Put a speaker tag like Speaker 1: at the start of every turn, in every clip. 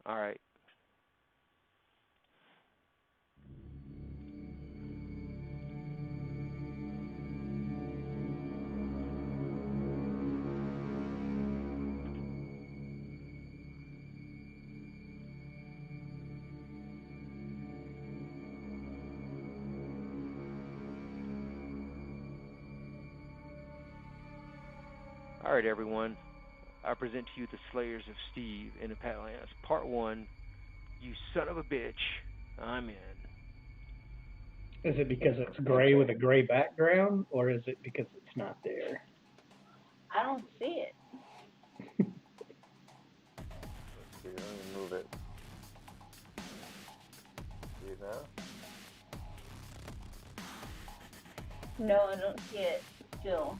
Speaker 1: All right. All right, everyone. I present to you the Slayers of Steve in the Patlantis, Part 1. You son of a bitch. I'm in.
Speaker 2: Is it because it's gray with a gray background, or is it because it's not there?
Speaker 3: I don't see it.
Speaker 4: Let's see, let me move it. See it now?
Speaker 3: No, I don't see it still.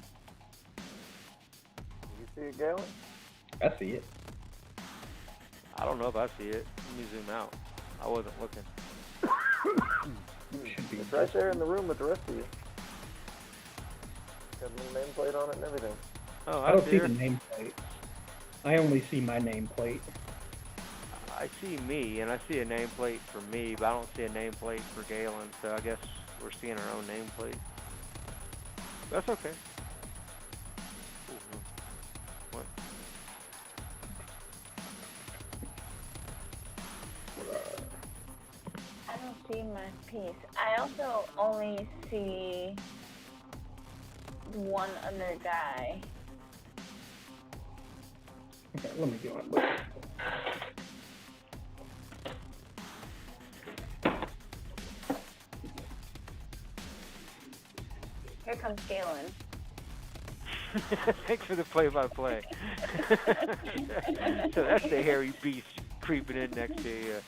Speaker 4: You see it, Galen?
Speaker 2: I see it.
Speaker 1: I don't know if I see it. Let me zoom out. I wasn't looking.
Speaker 4: It's right there in the room with the rest of you. Got a little nameplate on it and everything.
Speaker 1: Oh,
Speaker 2: I don't see
Speaker 1: her.
Speaker 2: the nameplate. I only see my nameplate.
Speaker 1: I see me, and I see a nameplate for me, but I don't see a nameplate for Galen, so I guess we're seeing our own nameplate. That's okay. What?
Speaker 3: I don't see my piece. I also only see one other guy.
Speaker 2: Okay, let me go on.
Speaker 3: Here comes Galen.
Speaker 1: Thanks for the play-by-play. So that's the hairy beast creeping in next to you.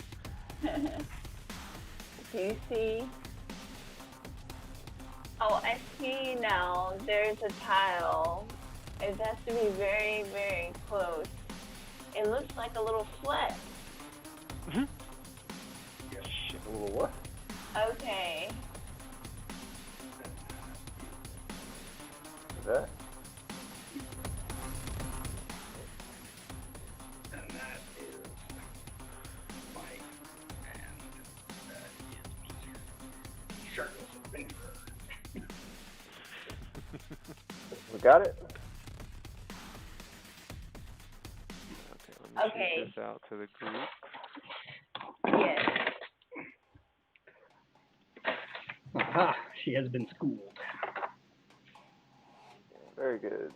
Speaker 3: Do you see? Oh, I see now. There's a tile. It has to be very, very close. It looks like a little fleck.
Speaker 4: Shit, a little what?
Speaker 3: Okay.
Speaker 4: Is that?
Speaker 2: And that is Mike, and that is Shirtless Adventurer.
Speaker 4: We got it?
Speaker 1: Okay, let me shoot this out to the group.
Speaker 3: Yes.
Speaker 2: Aha, she has been schooled.
Speaker 4: Very good.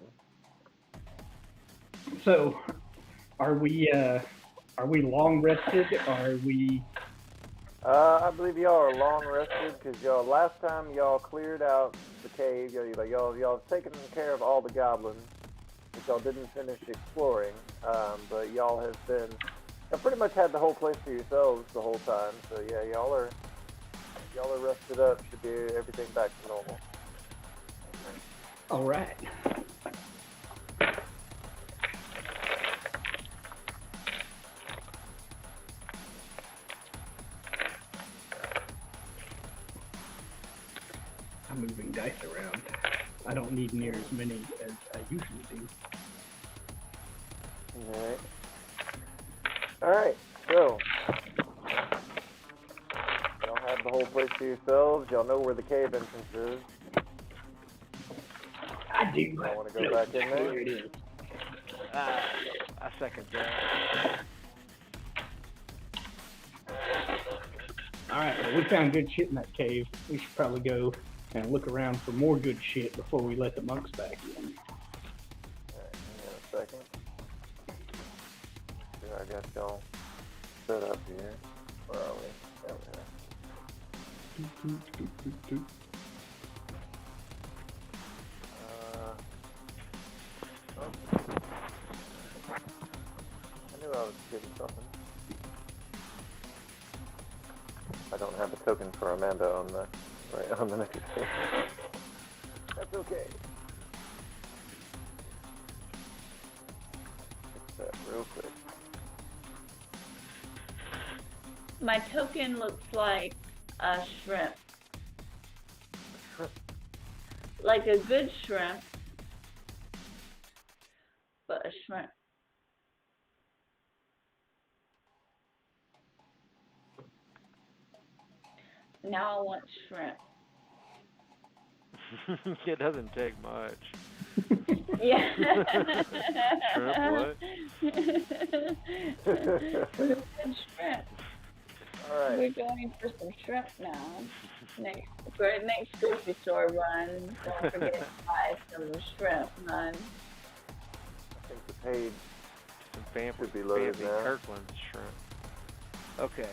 Speaker 2: So, are we long rested? Are we?
Speaker 4: I believe y'all are long rested because y'all last time y'all cleared out the cave. Y'all taken care of all the goblins, which y'all didn't finish exploring. But y'all pretty much had the whole place to yourselves the whole time. So yeah, y'all are rested up. Should be everything back to normal.
Speaker 2: All right. I'm moving dice around. I don't need near as many as I usually do.
Speaker 4: Alright, so y'all have the whole place to yourselves. Y'all know where the cave entrance is.
Speaker 2: I do.
Speaker 4: Y'all want to go back in there?
Speaker 2: Here it is.
Speaker 1: I second that.
Speaker 2: All right, well, we found good shit in that cave. We should probably go and look around for more good shit before we let the monks back in.
Speaker 4: Alright, hang on a second. Sure, I got y'all set up here. Where are we? There we are. I knew I was getting something. I don't have a token for Amanda on the next page. That's okay. Fix that real quick.
Speaker 3: My token looks like a shrimp. Like a good shrimp, but a shrimp. Now I want shrimp.
Speaker 1: It doesn't take much.
Speaker 3: Yeah.
Speaker 1: Shrimp what?
Speaker 3: Shrimp.
Speaker 4: Alright.
Speaker 3: We're going for some shrimp now. For the next grocery store run, don't forget to buy some shrimp, man.
Speaker 4: I think the page
Speaker 1: Some fancy,
Speaker 4: should be loaded
Speaker 1: fancy
Speaker 4: now.
Speaker 1: Kirkland shrimp. Okay.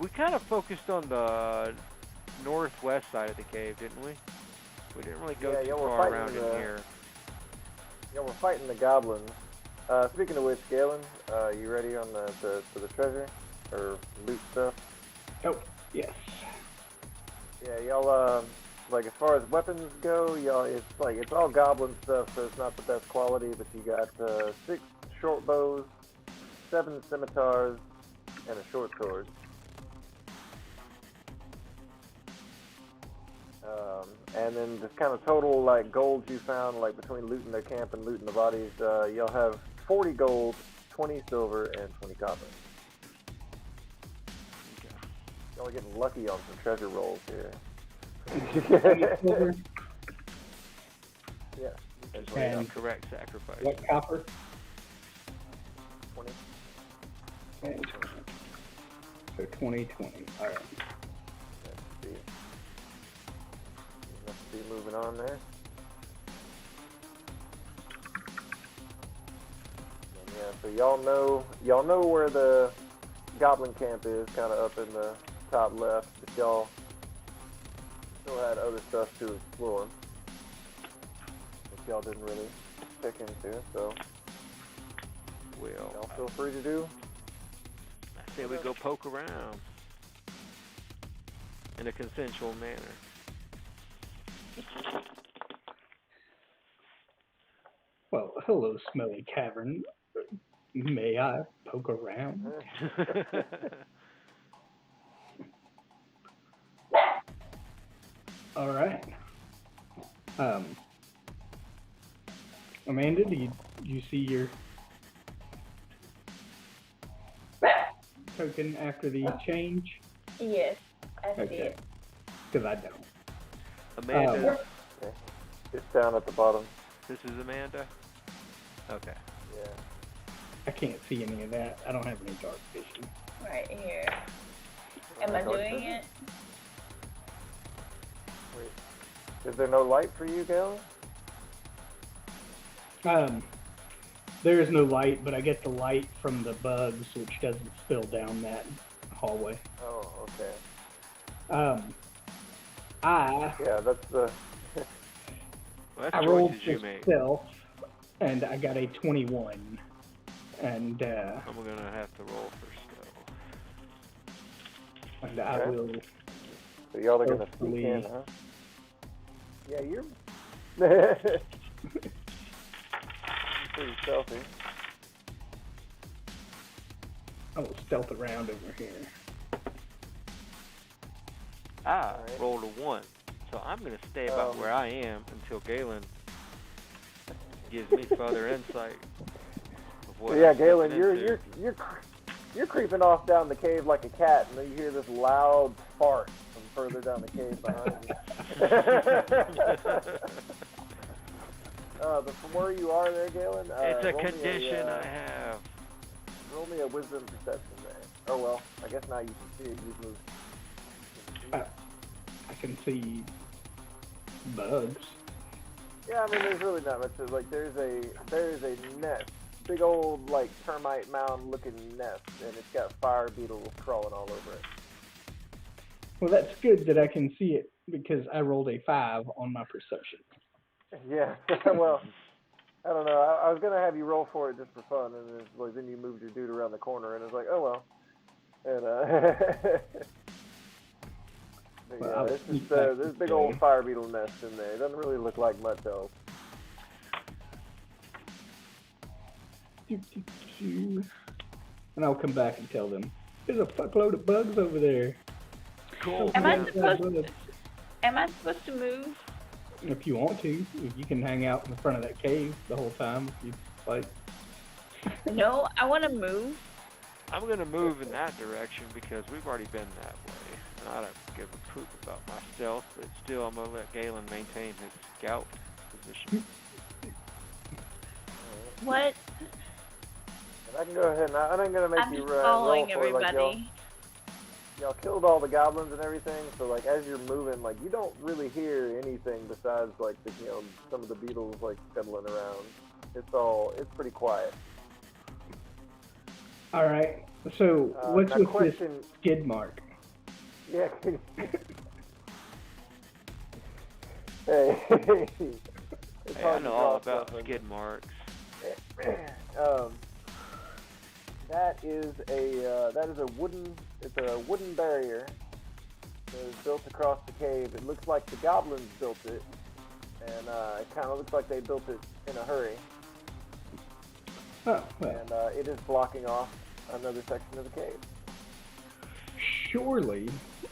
Speaker 1: We kind of focused on the northwest side of the cave, didn't we? We didn't really go too
Speaker 4: y'all were
Speaker 1: far
Speaker 4: fighting
Speaker 1: around in here.
Speaker 4: Y'all were fighting the goblins. Speaking of which, Galen, you ready on for the treasure? Or loot stuff?
Speaker 2: Oh, yes.
Speaker 4: Yeah, y'all, like as far as weapons go, y'all, it's all goblin stuff, so it's not the best quality, but you got 6 short bows, 7 scimitars, and a short sword. And then just kind of total like gold you found like between looting their camp and looting the bodies, y'all have 40 gold, 20 silver, and 20 copper.
Speaker 1: Okay.
Speaker 4: Y'all are getting lucky on some treasure rolls here.
Speaker 2: Silver.
Speaker 4: Yeah.
Speaker 1: Just
Speaker 2: And
Speaker 1: made a correct sacrifice.
Speaker 2: what copper?
Speaker 4: 20.
Speaker 2: And so 20. All right.
Speaker 4: Let's see. Let's see, moving on there. And yeah, so y'all know where the goblin camp is, kind of up in the top left, but y'all still had other stuff to explore, which y'all didn't really check into, so
Speaker 1: Well,
Speaker 4: y'all feel free to do.
Speaker 1: I say we go poke around in a consensual manner.
Speaker 2: Well, hello, smelly cavern. May I poke around? All right. Amanda, do you see your token after the change?
Speaker 3: Yes, I see
Speaker 2: Okay.
Speaker 3: it.
Speaker 2: Because I don't.
Speaker 1: Amanda,
Speaker 4: It's down at the bottom.
Speaker 1: this is Amanda? Okay.
Speaker 4: Yeah.
Speaker 2: I can't see any of that. I don't have any dark vision.
Speaker 3: Right here. Am I doing it?
Speaker 4: Wait. Is there no light for you, Galen?
Speaker 2: There is no light, but I get the light from the bugs, which doesn't spill down that hallway.
Speaker 4: Oh, okay.
Speaker 2: I
Speaker 4: That's the.
Speaker 1: Well,
Speaker 2: I
Speaker 1: that's
Speaker 2: rolled
Speaker 1: choices you
Speaker 2: for
Speaker 1: made.
Speaker 2: stealth, and I got a 21. And
Speaker 1: I'm gonna have to roll for stealth.
Speaker 2: and I
Speaker 4: Okay.
Speaker 2: will.
Speaker 4: So y'all are gonna sneak
Speaker 2: Hopefully.
Speaker 4: in, huh? Yeah, you're pretty stealthy.
Speaker 2: I will stealth around over here.
Speaker 1: I
Speaker 4: Alright.
Speaker 1: rolled a 1, so I'm gonna stay about where I am until Galen gives me further insight of what
Speaker 4: Yeah,
Speaker 1: I'm
Speaker 4: Galen,
Speaker 1: stepping into.
Speaker 4: you're creeping off down the cave like a cat, and then you hear this loud fart from further down the cave behind you. But from where you are there, Galen,
Speaker 1: It's a
Speaker 4: roll me
Speaker 1: condition I have.
Speaker 4: Roll me a wisdom perception there. Oh well, I guess now you can see it. You've moved.
Speaker 2: I can see bugs.
Speaker 4: Yeah, I mean, there's really not much. Like, there is a nest, big old like termite mound looking nest, and it's got fire beetles crawling all over it.
Speaker 2: Well, that's good that I can see it because I rolled a 5 on my perception.
Speaker 4: Yeah, well, I don't know. I was gonna have you roll for it just for fun, and it's like then you moved your dude around the corner, and it's like, oh well. And but
Speaker 2: Well,
Speaker 4: yeah,
Speaker 2: I'll
Speaker 4: this
Speaker 2: sneak
Speaker 4: is
Speaker 2: back
Speaker 4: this
Speaker 2: to
Speaker 4: big
Speaker 2: say.
Speaker 4: old fire beetle nest in there. It doesn't really look like much else.
Speaker 2: And I'll come back and tell them there's a fuckload of bugs over there.
Speaker 1: Cool.
Speaker 3: Am I
Speaker 1: Yeah.
Speaker 3: supposed to move?
Speaker 2: If you want to, if you can hang out in the front of that cave the whole time, if you like.
Speaker 3: No, I want to move.
Speaker 1: I'm gonna move in that direction because we've already been that way. And I give a poop about my stealth, but still I'm gonna let Galen maintain his scout position.
Speaker 3: What?
Speaker 4: And I can go ahead and I'm gonna make
Speaker 3: I'm
Speaker 4: you
Speaker 3: just
Speaker 4: roll
Speaker 3: following
Speaker 4: for it, like,
Speaker 3: everybody.
Speaker 4: y'all killed all the goblins and everything, so like as you're moving, like you don't really hear anything besides like the, some of the beetles like scuttling around. It's pretty quiet.
Speaker 2: All right. So what's
Speaker 4: now
Speaker 2: with
Speaker 4: question,
Speaker 2: this skid mark?
Speaker 4: Yeah. Hey. It's
Speaker 1: Hey, I
Speaker 4: hard
Speaker 1: know
Speaker 4: to
Speaker 1: all
Speaker 4: draw
Speaker 1: about
Speaker 4: stuff,
Speaker 1: skid marks.
Speaker 4: That is a wooden barrier that is built across the cave. It looks like the goblins built it, and it kind of looks like they built it in a hurry.
Speaker 2: Oh, well.
Speaker 4: And it is blocking off another section of the cave.
Speaker 2: Surely,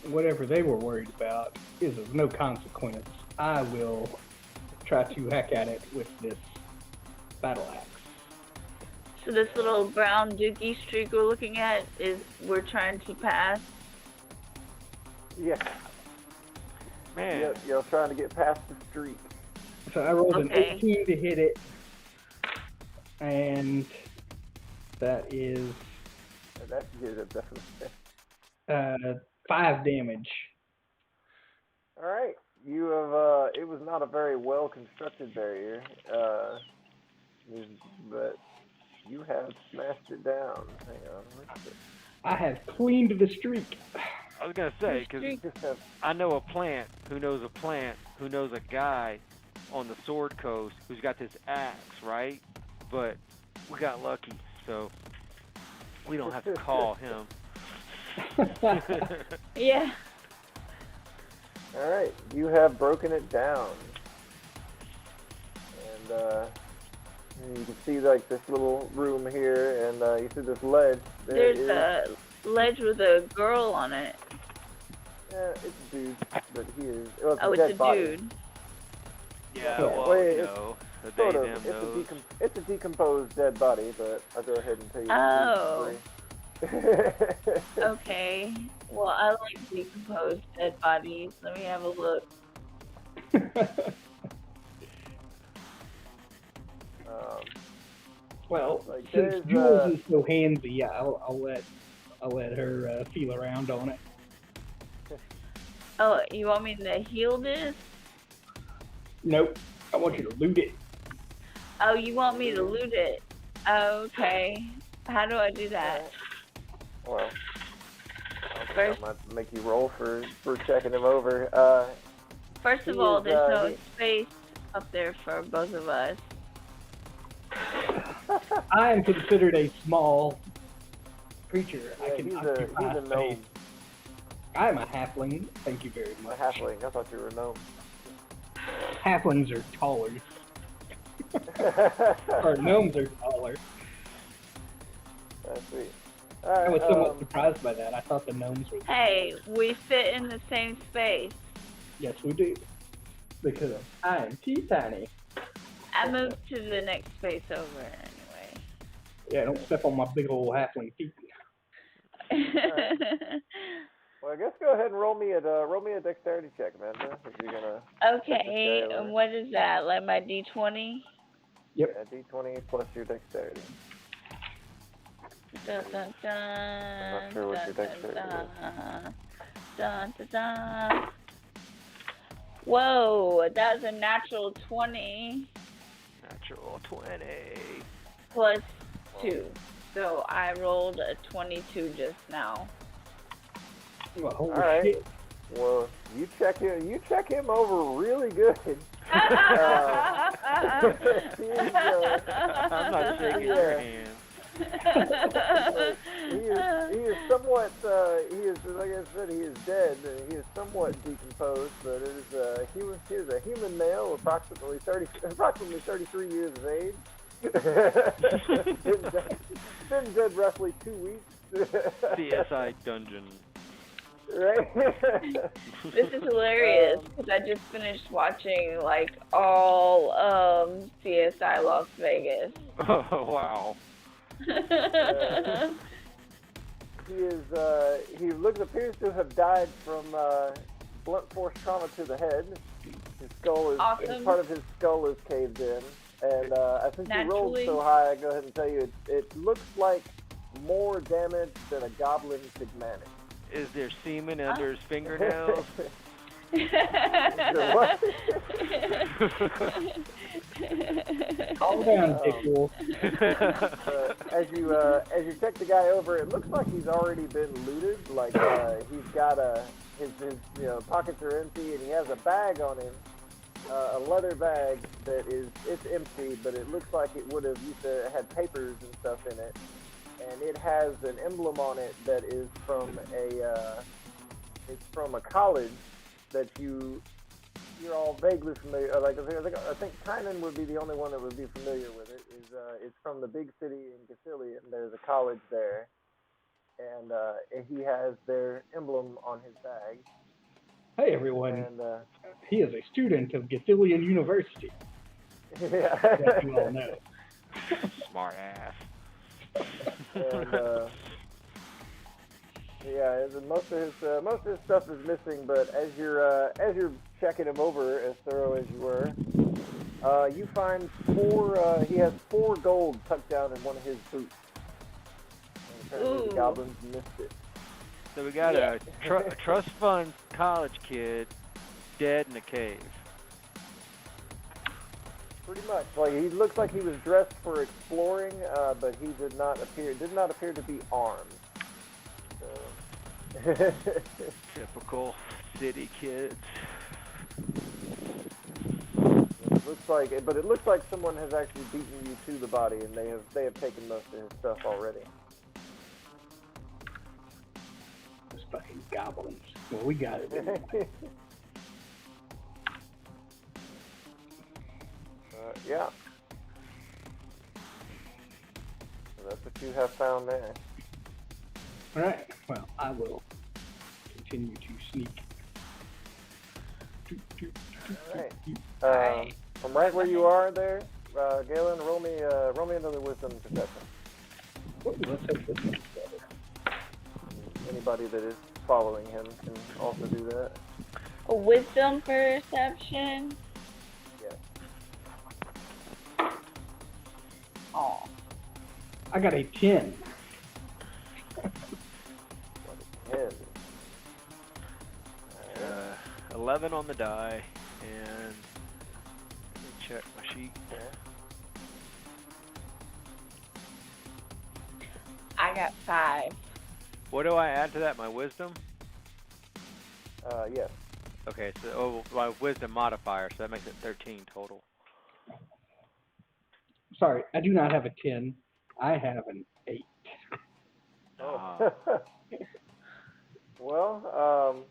Speaker 2: whatever they were worried about is of no consequence. I will try to hack at it with this battle axe.
Speaker 3: So this little brown dookie streak we're looking at is we're trying to pass.
Speaker 4: Yeah.
Speaker 1: Man.
Speaker 4: Yep, you're trying to get past the streak.
Speaker 2: So I rolled an
Speaker 3: Okay.
Speaker 2: 18 to hit it, and that is
Speaker 4: That's good, definitely.
Speaker 2: 5 damage.
Speaker 4: All right. You have. It was not a very well constructed barrier, but you have smashed it down. Hang on. Let's see.
Speaker 2: I have cleaned the streak.
Speaker 1: I was gonna say, because
Speaker 4: Just have.
Speaker 1: I know a plant who knows a guy on the Sword Coast who's got this axe, right? But we got lucky, so we don't have to call him.
Speaker 3: Yeah.
Speaker 4: All right. You have broken it down, and you can see like this little room here, and you see this ledge.
Speaker 3: There's a ledge with a girl on it.
Speaker 4: Yeah, it's a dude, but he is. Well,
Speaker 3: Oh,
Speaker 4: a dead
Speaker 3: it's a
Speaker 4: body.
Speaker 3: dude.
Speaker 1: Yeah,
Speaker 4: Yeah,
Speaker 1: well,
Speaker 4: wait,
Speaker 1: you
Speaker 4: it's
Speaker 1: know, the
Speaker 4: Sort
Speaker 1: they,
Speaker 4: of.
Speaker 1: them, those.
Speaker 4: It's a decomposed dead body, but I'll go ahead and tell you.
Speaker 3: Oh.
Speaker 4: The story.
Speaker 3: Okay. Well, I like decomposed dead bodies. Let me have a look.
Speaker 2: Well,
Speaker 4: Like,
Speaker 2: since
Speaker 4: there's,
Speaker 2: Jules is so handsy, I'll let her feel around on it.
Speaker 3: Oh, you want me to heal this?
Speaker 2: Nope. I want you to loot it.
Speaker 3: Oh, you want me to loot it? Okay. How do I do that?
Speaker 4: Well,
Speaker 3: First-
Speaker 4: I might make you roll for checking him over.
Speaker 3: First of
Speaker 4: He
Speaker 3: all,
Speaker 4: is,
Speaker 3: there's no
Speaker 4: he-
Speaker 3: space up there for both of us.
Speaker 2: I am considered a small creature. I
Speaker 4: Yeah,
Speaker 2: can
Speaker 4: he's
Speaker 2: occupy
Speaker 4: a
Speaker 2: space.
Speaker 4: gnome,
Speaker 2: I am a halfling. Thank you very
Speaker 4: a
Speaker 2: much.
Speaker 4: halfling. I thought you were a gnome.
Speaker 2: Halflings are taller. Or gnomes are taller.
Speaker 4: That's sweet.
Speaker 2: I
Speaker 4: All
Speaker 2: was
Speaker 4: right.
Speaker 2: somewhat surprised by that. I thought the gnomes were.
Speaker 3: Hey, we fit in the same space.
Speaker 2: Yes, we do. Because I am teeny.
Speaker 3: I moved to the next space over anyway.
Speaker 2: Yeah, don't step on my big old halfling feet.
Speaker 4: Well, I guess go ahead and roll me a dexterity check, Amanda. If you're gonna.
Speaker 3: Okay,
Speaker 4: Check this guy over.
Speaker 3: and what is that? Like my D20?
Speaker 4: Yeah, D20 plus your dexterity.
Speaker 3: Dun, dun, dun,
Speaker 4: I'm not sure what your dexterity is.
Speaker 3: dun, dun, dun. Whoa, that's a natural 20
Speaker 1: Natural 20.
Speaker 3: plus 2. So I rolled a 22 just now.
Speaker 2: Well, holy
Speaker 4: All right.
Speaker 2: shit.
Speaker 4: Well, you check him over really good.
Speaker 1: I'm not shaking your
Speaker 4: Yeah.
Speaker 1: hand.
Speaker 4: he is somewhat, like I said, he is dead. He is somewhat decomposed, but it is, he is a human male, approximately 33 years of age. Been dead roughly 2 weeks.
Speaker 1: CSI dungeon.
Speaker 4: Right?
Speaker 3: This is hilarious because I just finished watching like all CSI Las Vegas.
Speaker 1: Oh, wow.
Speaker 4: he appears to have died from blunt force trauma to the head. His skull is
Speaker 3: Awesome.
Speaker 4: part of his skull is caved in, and since he rolled
Speaker 3: Naturally.
Speaker 4: so high, I go ahead and tell you it looks like more damage than a goblin could manage.
Speaker 1: Is there semen under his fingernails?
Speaker 4: What?
Speaker 2: Calm down, Dick Wolf.
Speaker 4: As you check the guy over, it looks like he's already been looted. Like he's got his pockets are empty, and he has a bag on him, a leather bag it's empty, but it looks like it would have used to had papers and stuff in it, and it has an emblem on it that is from a college that you're all vaguely familiar. I think Tynan would be the only one that would be familiar with it. It's from the big city in Cassilia, and there's a college there, and he has their emblem on his bag.
Speaker 2: Hey everyone,
Speaker 4: And
Speaker 2: he is a student of Gathilian University.
Speaker 4: yeah,
Speaker 2: As you all know.
Speaker 1: Smart ass.
Speaker 4: and yeah, most of his stuff is missing. But as you're checking him over, as thorough as you were, you find he has 4 gold tucked down in one of his boots. And apparently the
Speaker 3: Ooh.
Speaker 4: goblins missed it.
Speaker 1: So we got a trust fund college kid dead in a cave.
Speaker 4: Pretty much. Like he looks like he was dressed for exploring, but he did not appear to be armed. So.
Speaker 1: Typical city kids.
Speaker 4: It looks like someone has actually beaten you to the body, and they have taken most of his stuff already.
Speaker 2: Those fucking goblins. Well, we got it. Didn't we?
Speaker 4: Yeah. So that's what you have found there.
Speaker 2: All right. Well, I will continue to sneak.
Speaker 4: All right. From right where you are there, Galen, roll me another wisdom perception.
Speaker 2: Let's hope this one's better.
Speaker 4: Anybody that is following him can also do that.
Speaker 3: A wisdom perception.
Speaker 4: Yes.
Speaker 3: Oh.
Speaker 2: I got a 10.
Speaker 4: 10.
Speaker 1: 11 on the die, and let me check my sheet.
Speaker 3: I got 5.
Speaker 1: What do I add to that? My wisdom?
Speaker 4: Yes.
Speaker 1: Okay, so my wisdom modifier, so that makes it 13 total.
Speaker 2: Sorry, I do not have a 10. I have an 8.
Speaker 4: Oh. Well,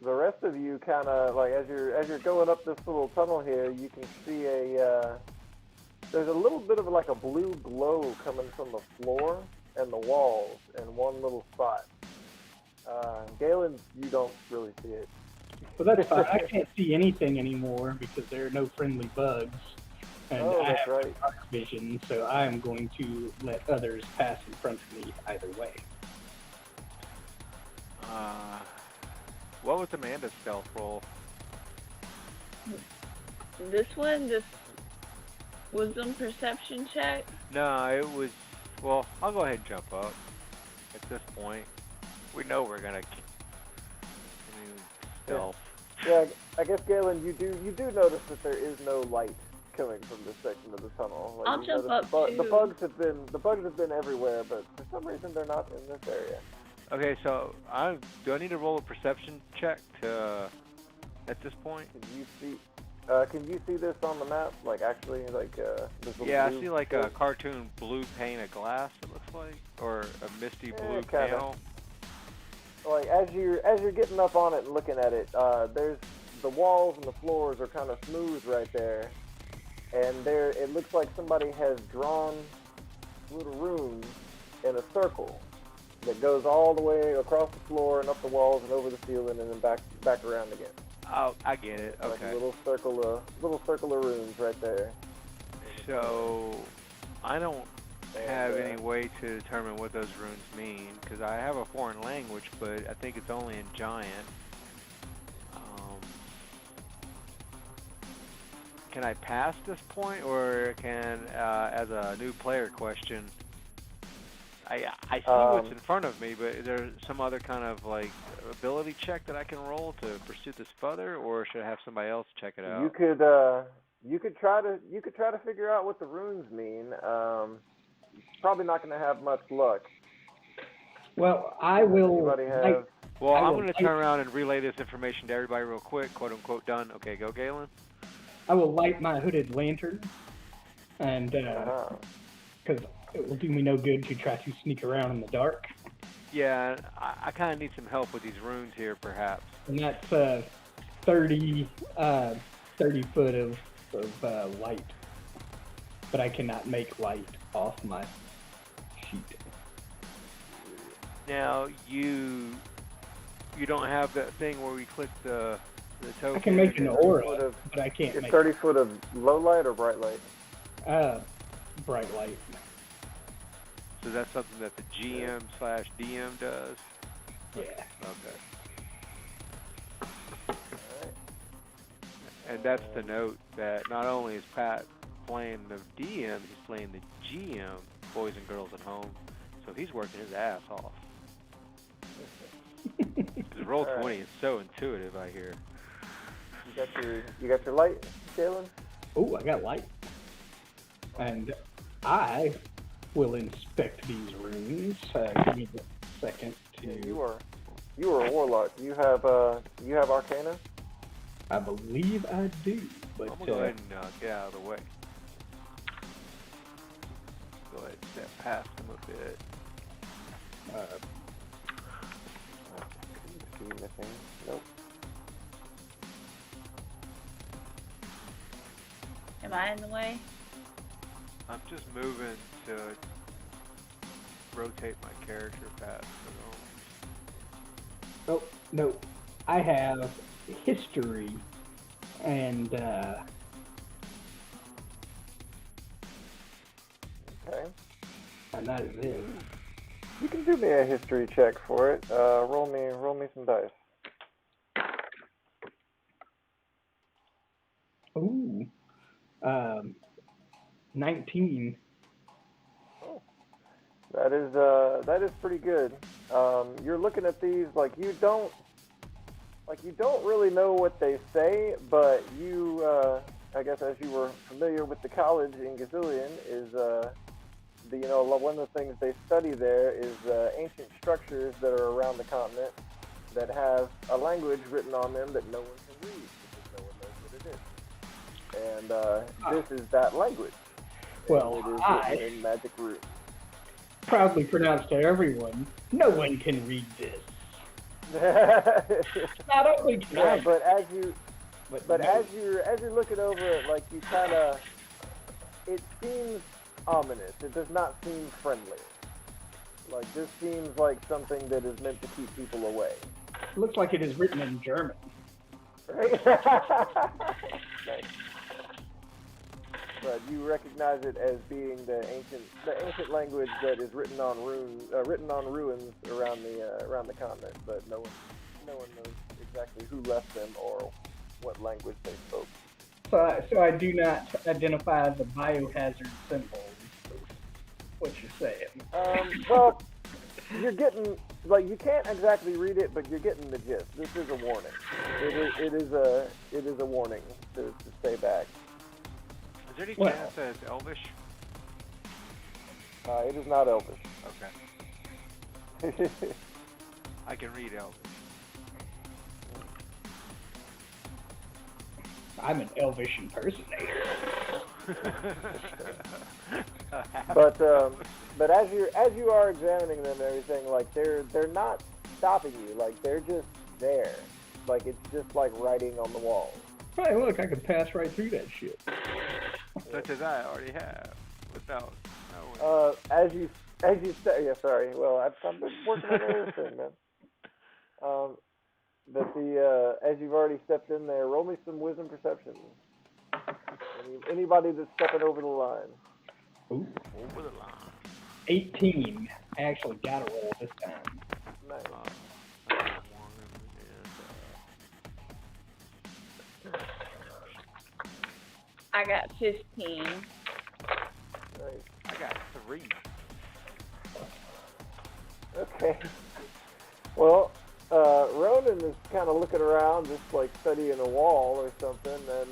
Speaker 4: the rest of you kind of like as you're going up this little tunnel here, you can see there's a little bit of like a blue glow coming from the floor and the walls in one little spot. Galen, you don't really see it.
Speaker 2: Well, that's fine. I can't see anything anymore because there are no friendly bugs. And I
Speaker 4: That's
Speaker 2: have
Speaker 4: right.
Speaker 2: dark vision, so I am going to let others pass in front of me either way.
Speaker 1: What was Amanda's stealth roll?
Speaker 3: This wisdom perception check.
Speaker 1: No, it was... Well, I'll go ahead and jump up. At this point, we know we're gonna... stealth.
Speaker 4: Yeah, I guess Galen, you do notice that there is no light coming from this section of the tunnel. Like,
Speaker 3: I'll
Speaker 4: you
Speaker 3: jump
Speaker 4: notice
Speaker 3: up
Speaker 4: the
Speaker 3: too.
Speaker 4: bugs have been everywhere, but for some reason they're not in this area.
Speaker 1: Okay, so do I need to roll a perception check to at this point?
Speaker 4: Can you see this on the map? Like actually, like this little
Speaker 1: Yeah, I
Speaker 4: blue
Speaker 1: see like
Speaker 4: thing?
Speaker 1: a cartoon blue pane of glass. It looks like, or a misty blue
Speaker 4: kinda.
Speaker 1: panel.
Speaker 4: Like as you're getting up on it and looking at it, there's the walls and the floors are kind of smooth right there, and there it looks like somebody has drawn little runes in a circle that goes all the way across the floor and up the walls and over the ceiling and then back around again.
Speaker 1: Oh, I get it.
Speaker 4: Like
Speaker 1: Okay.
Speaker 4: a little circle of runes right there.
Speaker 1: So I don't have any way to determine what those runes mean, because I have a foreign language, but I think it's only in Giant. Can I pass this point, or can, as a new player question, I see what's in front of me, but is there some other kind of like ability check that I can roll to pursue this further, or should I have somebody else check it out?
Speaker 4: You could try to figure out what the runes mean. Probably not going to have much luck.
Speaker 2: Well, I will.
Speaker 4: Anybody have?
Speaker 1: Well, I'm
Speaker 2: will
Speaker 1: going to turn around and relay this information to everybody real quick, quote unquote done. Okay, go Galen.
Speaker 2: I will light my hooded lantern, and because it will do me no good to try to sneak around in the dark.
Speaker 1: Yeah, I kind of need some help with these runes here, perhaps.
Speaker 2: And that's 30 foot of light, but I cannot make light off my sheet.
Speaker 1: Now you don't have that thing where we click the token.
Speaker 2: I can make an aura, but I can't
Speaker 4: It's
Speaker 2: make
Speaker 4: 30 foot of low light or bright light?
Speaker 2: bright light.
Speaker 1: So that's something that the GM/DM does?
Speaker 2: Yeah.
Speaker 1: Okay. And that's the note that not only is Pat playing the DM, he's playing the GM, boys and girls at home, so he's working his ass off. Because Roll20 is so intuitive, I hear.
Speaker 4: You got your light, Galen?
Speaker 2: Oh, I got light. And I will inspect these runes. Give me a second to.
Speaker 4: You are a warlock. You have Arcana?
Speaker 2: I believe I do, but
Speaker 1: I'm going to go ahead and get out of the way. Go ahead and step past him a bit.
Speaker 4: See anything? Nope.
Speaker 3: Am I in the way?
Speaker 1: I'm just moving to rotate my character past.
Speaker 2: Oh, no. I have history and
Speaker 4: Okay.
Speaker 2: and that is it.
Speaker 4: You can do me a history check for it. Roll me some dice.
Speaker 2: Ooh. 19.
Speaker 4: Oh. That is pretty good. You're looking at these like you don't really know what they say, but you I guess as you were familiar with the college in Gazillion is one of the things they study there is ancient structures that are around the continent that have a language written on them that no one can read because no one knows what it is. And this is that language.
Speaker 2: Well,
Speaker 4: it is written in magic runes.
Speaker 2: Proudly pronounce to everyone, no one can read this. Not only can
Speaker 4: Yeah,
Speaker 2: I,
Speaker 4: but as you're looking over it, like you kind of, it seems ominous. It does not seem friendly. Like this seems like something that is meant to keep people away.
Speaker 2: it looks like it is written in German.
Speaker 4: Right? Nice. But you recognize it as being the ancient language that is written on ruins around the continent, but no one knows exactly who left them or what language they spoke.
Speaker 2: So I do not identify the biohazard symbol. What you're saying?
Speaker 4: Well, you're getting you can't exactly read it, but you're getting the gist. This is a warning. It is a warning to stay back.
Speaker 1: Is there any chance that it's Elvish?
Speaker 4: It is not Elvish.
Speaker 1: Okay. I can read Elvish.
Speaker 2: I'm an Elvish impersonator.
Speaker 4: But as you are examining them and everything, like they're not stopping you. Like they're just there. Like it's just like writing on the wall.
Speaker 2: Hey, look, I can pass right through that shit.
Speaker 1: Such as I already have, without knowing.
Speaker 4: As you say, yeah, sorry. Well, I've been working on everything, man. But as you've already stepped in there, roll me some wisdom perception. Anybody that's stepping over the line.
Speaker 2: Ooh.
Speaker 1: Over the line.
Speaker 2: 18. I actually got a roll this time.
Speaker 4: Nice.
Speaker 3: I got 15.
Speaker 4: Nice.
Speaker 1: I got 3.
Speaker 4: Okay. Well, Ronan is kind of looking around, just like studying a wall or something, and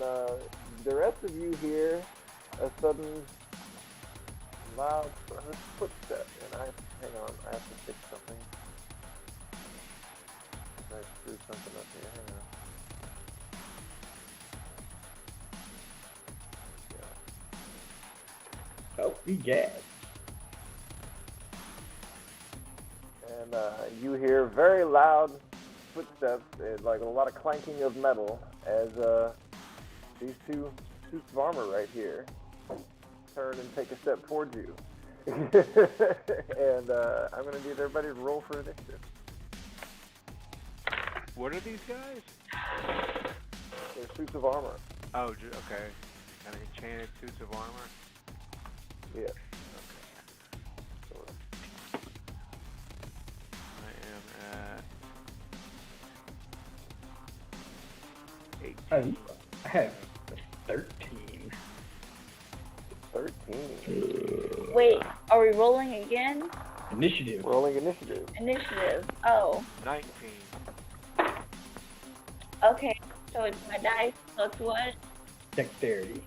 Speaker 4: the rest of you hear a sudden loud footstep. And hang on, I have to fix something. I screwed something up here. Hang on.
Speaker 2: Oh, we gas.
Speaker 4: And you hear very loud footsteps, like a lot of clanking of metal, as these two suits of armor right here turn and take a step towards you. And I'm going to need everybody to roll for initiative.
Speaker 1: What are these guys?
Speaker 4: They're suits of armor.
Speaker 1: Oh, okay. Kind of enchanted suits of armor.
Speaker 4: Yeah.
Speaker 1: I am at 18.
Speaker 2: I have 13.
Speaker 4: 13.
Speaker 3: Wait, are we rolling again?
Speaker 2: Initiative.
Speaker 4: Rolling initiative.
Speaker 3: Initiative. Oh,
Speaker 1: 19.
Speaker 3: okay. So it's my dice plus what?
Speaker 2: Dexterity.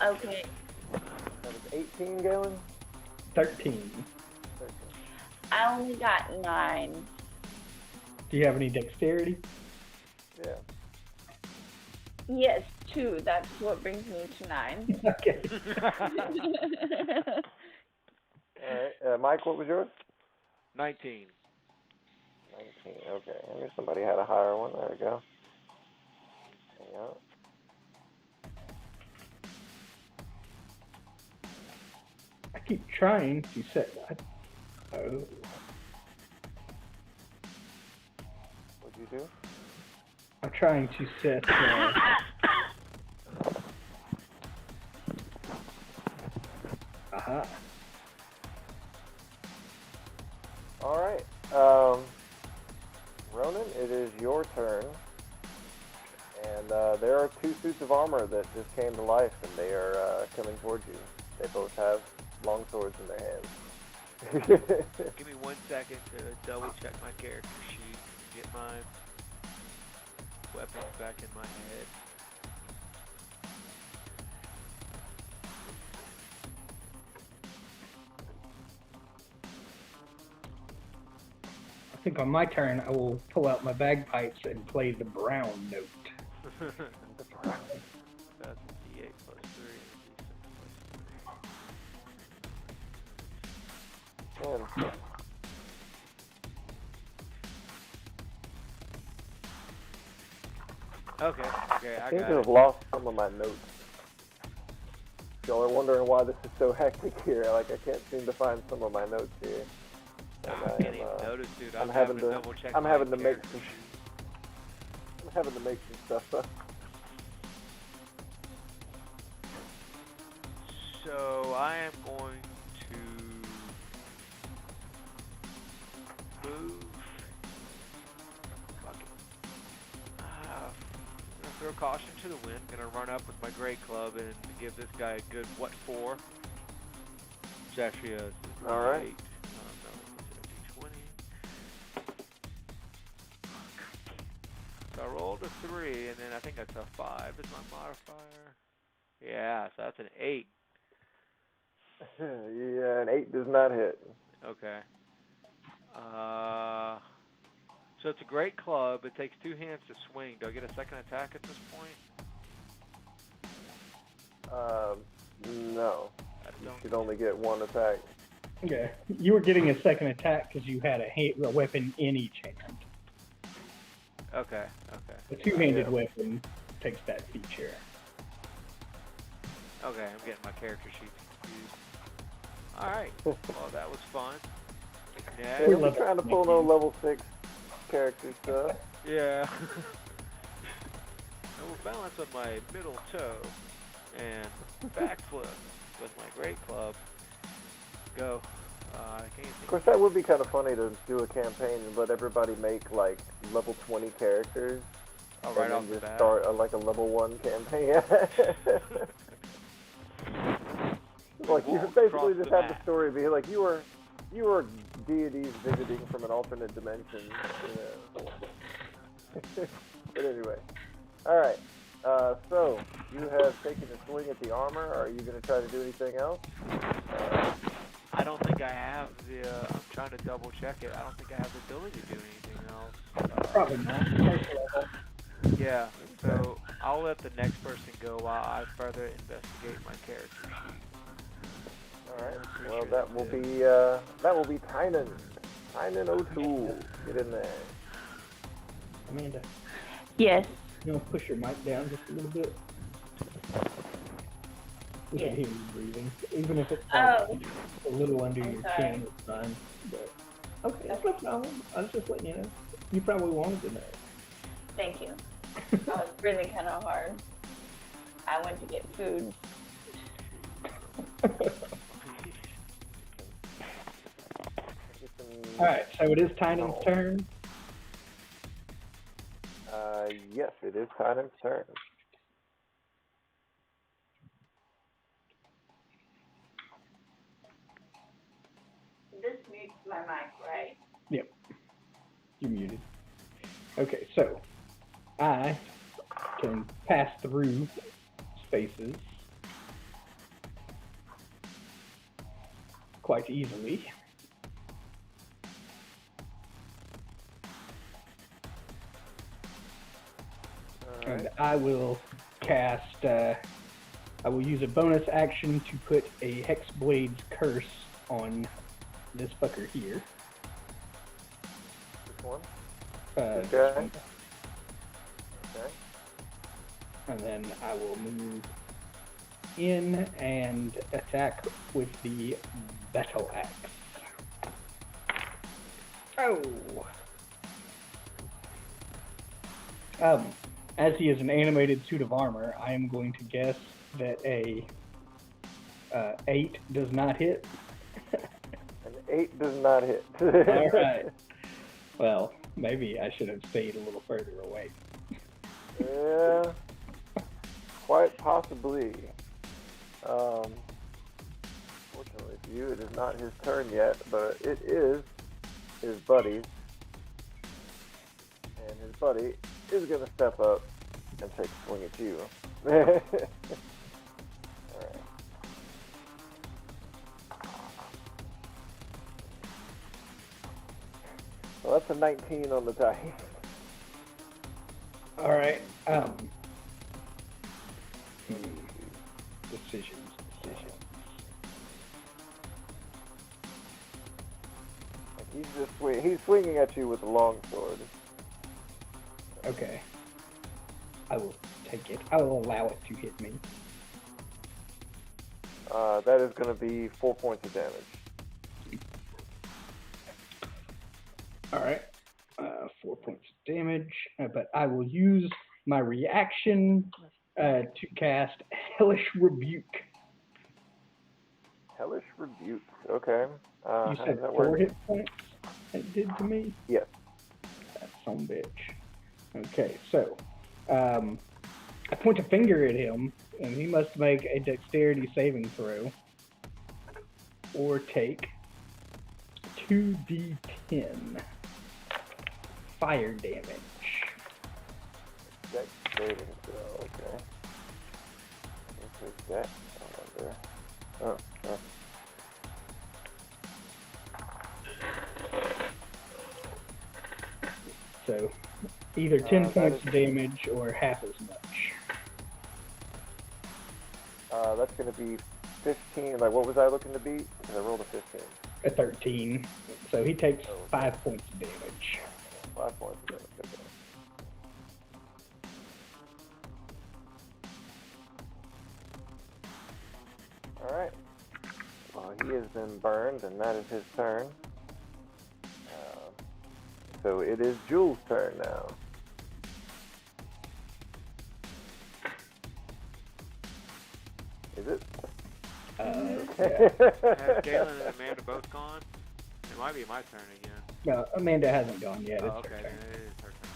Speaker 3: Okay.
Speaker 4: That was 18, Galen?
Speaker 2: 13.
Speaker 4: 13.
Speaker 3: I only got 9.
Speaker 2: Do you have any dexterity?
Speaker 4: Yeah.
Speaker 3: Yes, 2. That's what brings me to 9.
Speaker 2: Okay.
Speaker 4: Alright. Mike, what was yours?
Speaker 1: 19.
Speaker 4: 19. Okay. I knew somebody had a higher one. There we go. Hang on.
Speaker 2: I keep trying to set. Oh.
Speaker 4: What'd you do?
Speaker 2: I'm trying to set. Aha.
Speaker 4: Alright. Ronan, it is your turn. And there are 2 suits of armor that just came to life, and they are coming towards you. They both have long swords in their hands.
Speaker 1: Give me 1 second to double check my character sheet, get my weapons back in my head.
Speaker 2: I think on my turn I will pull out my bagpipes and play the brown note.
Speaker 1: That's D8 plus 3 and D6 plus 3.
Speaker 4: Man,
Speaker 1: Okay,
Speaker 4: I
Speaker 1: I
Speaker 4: seem
Speaker 1: got
Speaker 4: to have
Speaker 1: it.
Speaker 4: lost some of my notes. Y'all are wondering why this is so hectic here. Like, I can't seem to find some of my notes here.
Speaker 1: I
Speaker 4: And
Speaker 1: can't even notice, dude.
Speaker 4: I'm
Speaker 1: I'm
Speaker 4: having
Speaker 1: having
Speaker 4: to-
Speaker 1: double check
Speaker 4: I'm
Speaker 1: my
Speaker 4: having to make
Speaker 1: character
Speaker 4: some-
Speaker 1: sheet.
Speaker 4: I'm having to make some stuff up.
Speaker 1: So I am going to move. Fuck it. I'm gonna throw caution to the wind. Gonna run up with my great club and give this guy a good what for? It's actually a
Speaker 4: All right.
Speaker 1: 8. No, it's a D20. So I rolled a 3, and then I think that's a 5 is my modifier. Yeah, so that's an 8.
Speaker 4: Yeah, an 8 does not hit.
Speaker 1: Okay. So it's a great club. It takes 2 hands to swing. Do I get a second attack at this point?
Speaker 4: No.
Speaker 1: I
Speaker 4: You
Speaker 1: don't.
Speaker 4: should only get 1 attack.
Speaker 2: Okay. You were getting a second attack because you had a weapon in each hand.
Speaker 1: Okay.
Speaker 2: The two-handed
Speaker 4: Yeah.
Speaker 2: weapon takes that feature.
Speaker 1: Okay, I'm getting my character sheet confused. Alright. Well, that was fun.
Speaker 4: Yeah,
Speaker 1: Yeah.
Speaker 2: We
Speaker 4: we're
Speaker 2: love
Speaker 4: trying to
Speaker 2: it.
Speaker 4: pull no level 6 character stuff.
Speaker 1: Yeah. I will balance on my middle toe and backflip with my great club. go. I can't
Speaker 4: Of
Speaker 1: think.
Speaker 4: course, that would be kind of funny to do a campaign and let everybody make like level 20 characters,
Speaker 1: Oh, right
Speaker 4: and
Speaker 1: off
Speaker 4: then
Speaker 1: the
Speaker 4: just
Speaker 1: bat.
Speaker 4: start like a level 1 campaign. Like you
Speaker 1: Walk
Speaker 4: basically
Speaker 1: across
Speaker 4: just
Speaker 1: the
Speaker 4: have the
Speaker 1: map.
Speaker 4: story be like you were deities visiting from an alternate dimension. You know. But anyway, all right. So you have taken a swing at the armor. Are you going to try to do anything else?
Speaker 1: I don't think I have the. I'm trying to double check it. I don't think I have the ability to do anything else.
Speaker 2: Probably not. First level.
Speaker 1: Yeah. So I'll let the next person go while I further investigate my character sheet.
Speaker 4: All right.
Speaker 1: I'm pretty
Speaker 4: Well,
Speaker 1: sure
Speaker 4: that will be Tynan. Tynan O'Toole. Get in there.
Speaker 2: Amanda,
Speaker 3: Yes.
Speaker 2: you want to push your mic down just a little bit? We can hear you breathing. Even if it's
Speaker 3: Oh.
Speaker 2: a little under
Speaker 3: I'm
Speaker 2: your
Speaker 3: sorry.
Speaker 2: chin, it's fine. But, okay, that's no problem. I was just letting you know. You probably wanted to know.
Speaker 3: Thank you. I was breathing kind of hard. I went to get food.
Speaker 2: Alright, so it is Tynan's turn.
Speaker 4: Yes, it is Tynan's turn.
Speaker 3: This mutes my mic, right?
Speaker 2: Yep. You're muted. Okay, so I can pass through spaces quite easily. And I will cast, I will use a bonus action to put a Hexblade's Curse on this fucker here.
Speaker 4: This one?
Speaker 2: This
Speaker 4: Okay.
Speaker 2: one.
Speaker 4: Okay.
Speaker 2: And then I will move in and attack with the Battle Axe. Oh! As he is an animated suit of armor, I am going to guess that a 8 does not hit.
Speaker 4: An 8 does not hit.
Speaker 2: Alright. Well, maybe I should have stayed a little further away.
Speaker 4: Yeah. Quite possibly. Fortunately for you, it is not his turn yet, but it is his buddy's. And his buddy is going to step up and take a swing at you. Alright. Well, that's a 19 on the die.
Speaker 2: Alright, Decisions.
Speaker 4: He's swinging at you with a long sword.
Speaker 2: Okay. I will take it. I will allow it to hit me.
Speaker 4: That is going to be 4 points of damage.
Speaker 2: Alright. 4 points of damage. But I will use my reaction to cast Hellish Rebuke.
Speaker 4: Hellish Rebuke. Okay.
Speaker 2: You
Speaker 4: How does
Speaker 2: said
Speaker 4: that
Speaker 2: 4
Speaker 4: work?
Speaker 2: hit points it did to me?
Speaker 4: Yes.
Speaker 2: That son bitch. Okay, so I point a finger at him, and he must make a dexterity saving throw or take 2d10 fire damage.
Speaker 4: Dex saving throw. Okay. What is that? I wonder. Oh.
Speaker 2: So either 10
Speaker 4: that
Speaker 2: points
Speaker 4: is-
Speaker 2: of damage or half as much.
Speaker 4: That's going to be 15. Like, what was I looking to beat? Because I rolled a 15.
Speaker 2: A 13. So he takes
Speaker 4: Oh, okay.
Speaker 2: 5 points of damage.
Speaker 4: 5 points of damage. Okay. Alright. Well, he has been burned, and that is his turn. So it is Jules' turn now. Is it?
Speaker 2: Yeah.
Speaker 1: Have Galen and Amanda both gone? It might be my turn again.
Speaker 2: No, Amanda hasn't gone yet.
Speaker 1: Oh,
Speaker 2: It's her
Speaker 1: okay,
Speaker 2: turn.
Speaker 1: then it is her turn.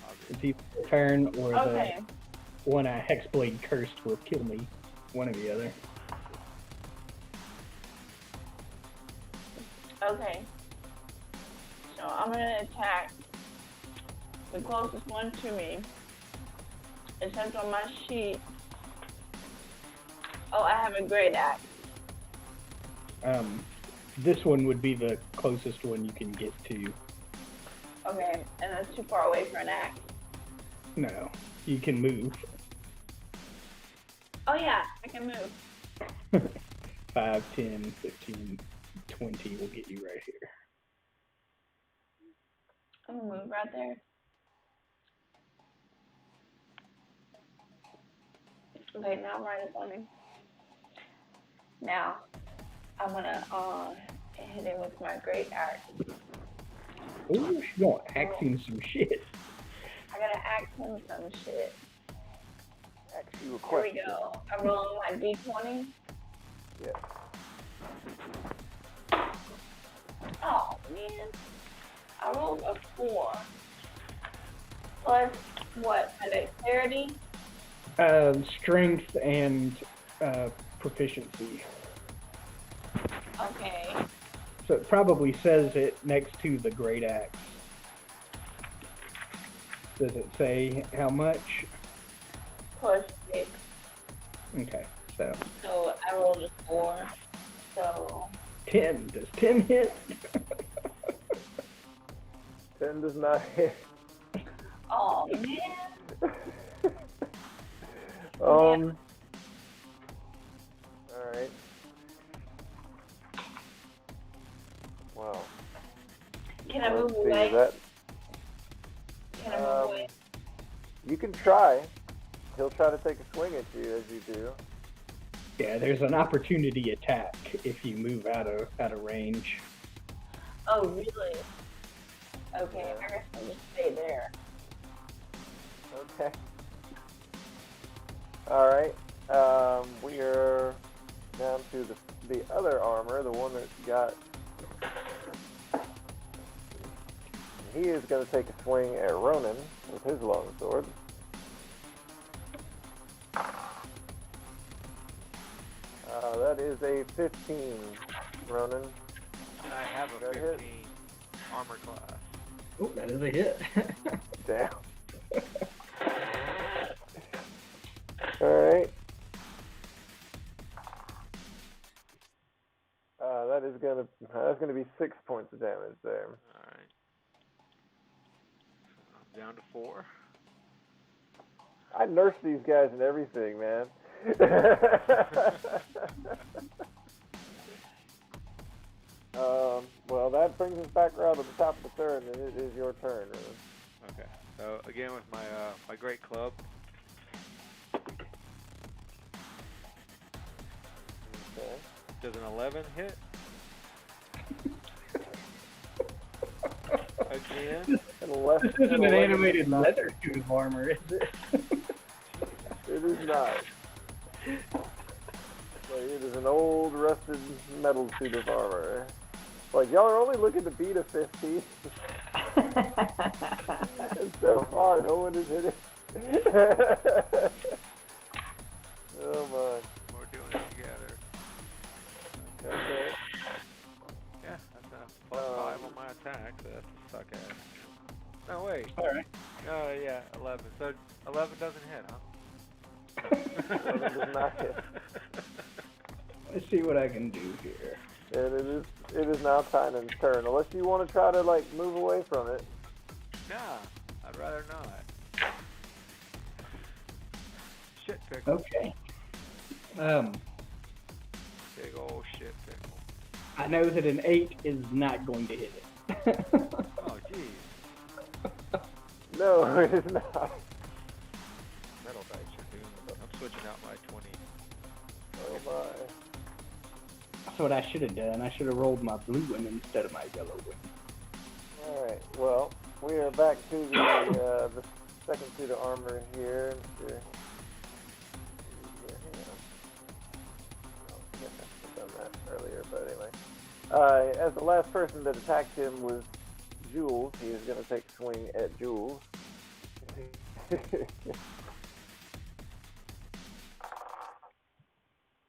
Speaker 1: Obviously.
Speaker 2: It's either her turn or
Speaker 3: Okay.
Speaker 2: the one I Hexblade cursed will kill me. One or the other.
Speaker 3: Okay. So I'm gonna attack the closest one to me. Except on my sheet. Oh, I have a great axe.
Speaker 2: This one would be the closest one you can get to.
Speaker 3: Okay, and that's too far away for an axe.
Speaker 2: No, you can move.
Speaker 3: Oh yeah, I can move.
Speaker 2: 5, 10, 15, 20 will get you right here.
Speaker 3: I'm gonna move right there. Okay, now I'm right up on him. Now, I'm gonna hit him with my great axe.
Speaker 2: Ooh, she's gonna axe him some shit.
Speaker 3: I gotta axe him some shit.
Speaker 4: Ask you a
Speaker 3: Here
Speaker 4: question.
Speaker 3: we go. I'm rolling my d20.
Speaker 4: Yeah.
Speaker 3: Oh man, I rolled a 4. Plus what? A dexterity?
Speaker 2: Strength and proficiency.
Speaker 3: Okay.
Speaker 2: So it probably says it next to the great axe. Does it say how much?
Speaker 3: Plus 6.
Speaker 2: Okay, so
Speaker 3: So I rolled a 4. So
Speaker 2: 10. Does 10 hit?
Speaker 4: 10 does not hit.
Speaker 3: oh man.
Speaker 4: Alright. Wow.
Speaker 3: Can I
Speaker 4: Let's
Speaker 3: move
Speaker 4: see,
Speaker 3: away?
Speaker 4: that,
Speaker 3: Can I move away?
Speaker 4: you can try. He'll try to take a swing at you as you do.
Speaker 2: Yeah, there's an opportunity attack if you move out of range.
Speaker 3: Oh really? Okay, I guess I'll just stay there.
Speaker 4: Okay. Alright. We are down to the other armor, the one that got... He is going to take a swing at Ronan with his longsword. That is a 15, Ronan.
Speaker 1: I have a
Speaker 4: That
Speaker 1: 15
Speaker 4: hit.
Speaker 1: armor class.
Speaker 2: Oh, that is a hit.
Speaker 4: Damn. Alright. That's gonna be 6 points of damage there.
Speaker 1: Alright. I'm down to 4.
Speaker 4: I nurse these guys and everything, man. Well, that brings us back around to the top of the turn, and it is your turn, Ruben.
Speaker 1: Okay. So again with my my great club.
Speaker 4: Okay.
Speaker 1: Does an 11 hit? Again?
Speaker 4: Unless,
Speaker 2: This isn't an animated leather suit of armor, is it?
Speaker 4: It is not. Like, it is an old, rusted metal suit of armor. Like, y'all are only looking to beat a 15. It's so hard, no one is hitting. Oh my.
Speaker 1: We're doing it together.
Speaker 4: Okay.
Speaker 1: Yeah, that's a +5 on my attack, so that's a suck ass. No, wait.
Speaker 2: Alright.
Speaker 1: Oh, yeah, 11. So 11 doesn't hit, huh?
Speaker 4: 11 does not hit.
Speaker 2: Let's see what I can do here.
Speaker 4: And it is now Tynan's turn. Unless you want to try to, like, move away from it.
Speaker 1: Nah, I'd rather not. Shit pickle.
Speaker 2: Okay.
Speaker 1: Big old shit pickle.
Speaker 2: I know that an 8 is not going to hit it.
Speaker 1: Oh, jeez.
Speaker 4: No, it is not.
Speaker 1: Metal dice are doomed. I'm switching out my 20.
Speaker 4: Oh my.
Speaker 2: That's what I should have done. I should have rolled my blue one instead of my yellow one.
Speaker 4: Alright, well, we are back to the second suit of armor here. As the last person that attacked him was Jules, he is going to take a swing at Jules.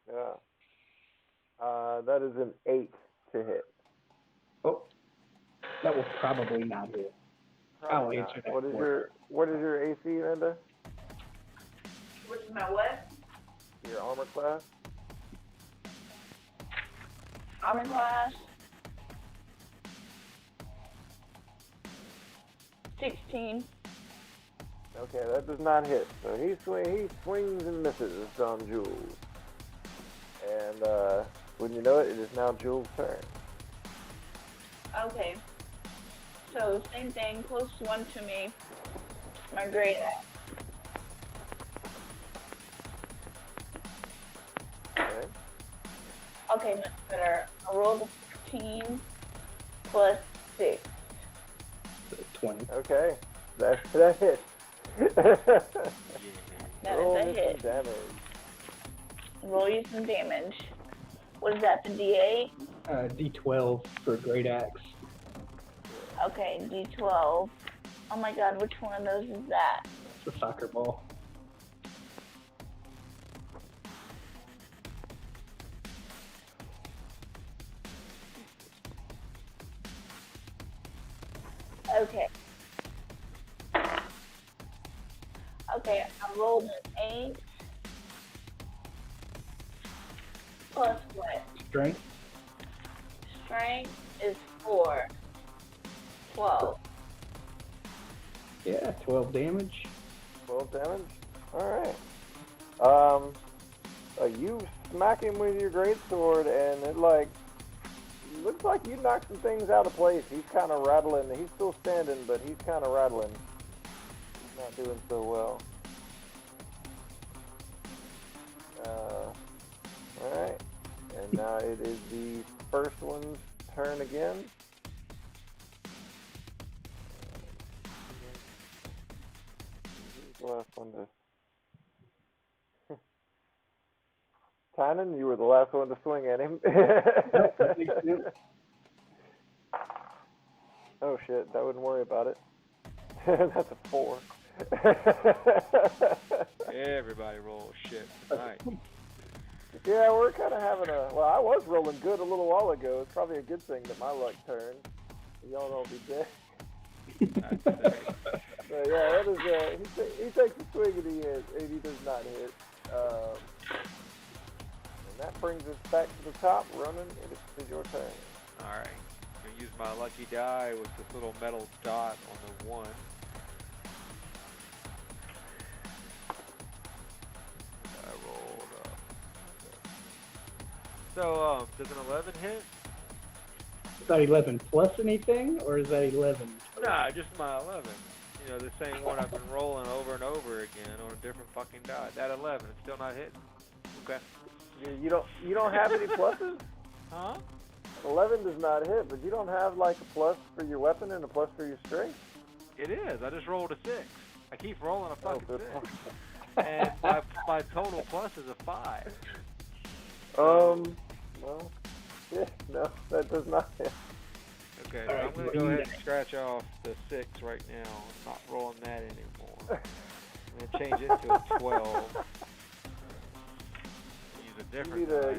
Speaker 4: Yeah. That is an 8 to hit.
Speaker 2: Oh, that will probably not hit. I'll
Speaker 4: Probably
Speaker 2: answer
Speaker 4: not.
Speaker 2: that.
Speaker 4: What is your AC, Linda?
Speaker 3: Which is my what?
Speaker 4: Your armor class?
Speaker 3: Armor class. 16.
Speaker 4: Okay, that does not hit. So he swings and misses on Jules. And wouldn't you know it, it is now Jules' turn.
Speaker 3: Okay. So same thing, close one to me. My great axe.
Speaker 4: Okay.
Speaker 3: Okay, much better. I rolled a 15 plus 6.
Speaker 2: So 20.
Speaker 4: Okay. That hit.
Speaker 3: That
Speaker 4: Roll
Speaker 3: is a
Speaker 4: me
Speaker 3: hit.
Speaker 4: some damage.
Speaker 3: Roll you some damage. What is that, the D8?
Speaker 2: D12 for Great Axe.
Speaker 3: Okay, D12. Oh my god, which one of those is that?
Speaker 2: It's a soccer ball.
Speaker 3: Okay. Okay, I rolled an 8. Plus what?
Speaker 2: Strength.
Speaker 3: Strength is 4. 12.
Speaker 2: Yeah, 12 damage.
Speaker 4: 12 damage? Alright. You smack him with your greatsword, and it, looks like you knocked some things out of place. He's kind of rattling. He's still standing, but he's kind of rattling. He's not doing so well. Alright. And now it is the first one's turn again. Who's the last one to... Tynan, you were the last one to swing at him. Oh shit, I wouldn't worry about it. That's a 4.
Speaker 1: Everybody rolls shit tonight.
Speaker 4: Yeah, we're kind of having a... Well, I was rolling good a little while ago. It's probably a good thing that my luck turned. Y'all don't be dead. But yeah, that is... he takes a swing and he does not hit. And that brings us back to the top. Ronan, it is your turn.
Speaker 1: Alright. I'm going to use my lucky die with this little metal dot on the 1. I rolled up. So, does an 11 hit?
Speaker 2: Is that 11 plus anything, or is that 11?
Speaker 1: Nah, just my 11. You know, the same one I've been rolling over and over again on a different fucking die. That 11, it's still not hitting. Okay.
Speaker 4: You don't have any pluses?
Speaker 1: Huh?
Speaker 4: 11 does not hit, but you don't have like a plus for your weapon and a plus for your strength?
Speaker 1: It is. I just rolled a 6. I keep rolling a fucking
Speaker 4: good
Speaker 1: 6. And my total plus is a 5.
Speaker 4: Well, yeah, no, that does not hit.
Speaker 1: Okay, so I'm going to go ahead and scratch off the 6 right now. I'm not rolling that anymore. I'm going to change it to a 12. Use a different die.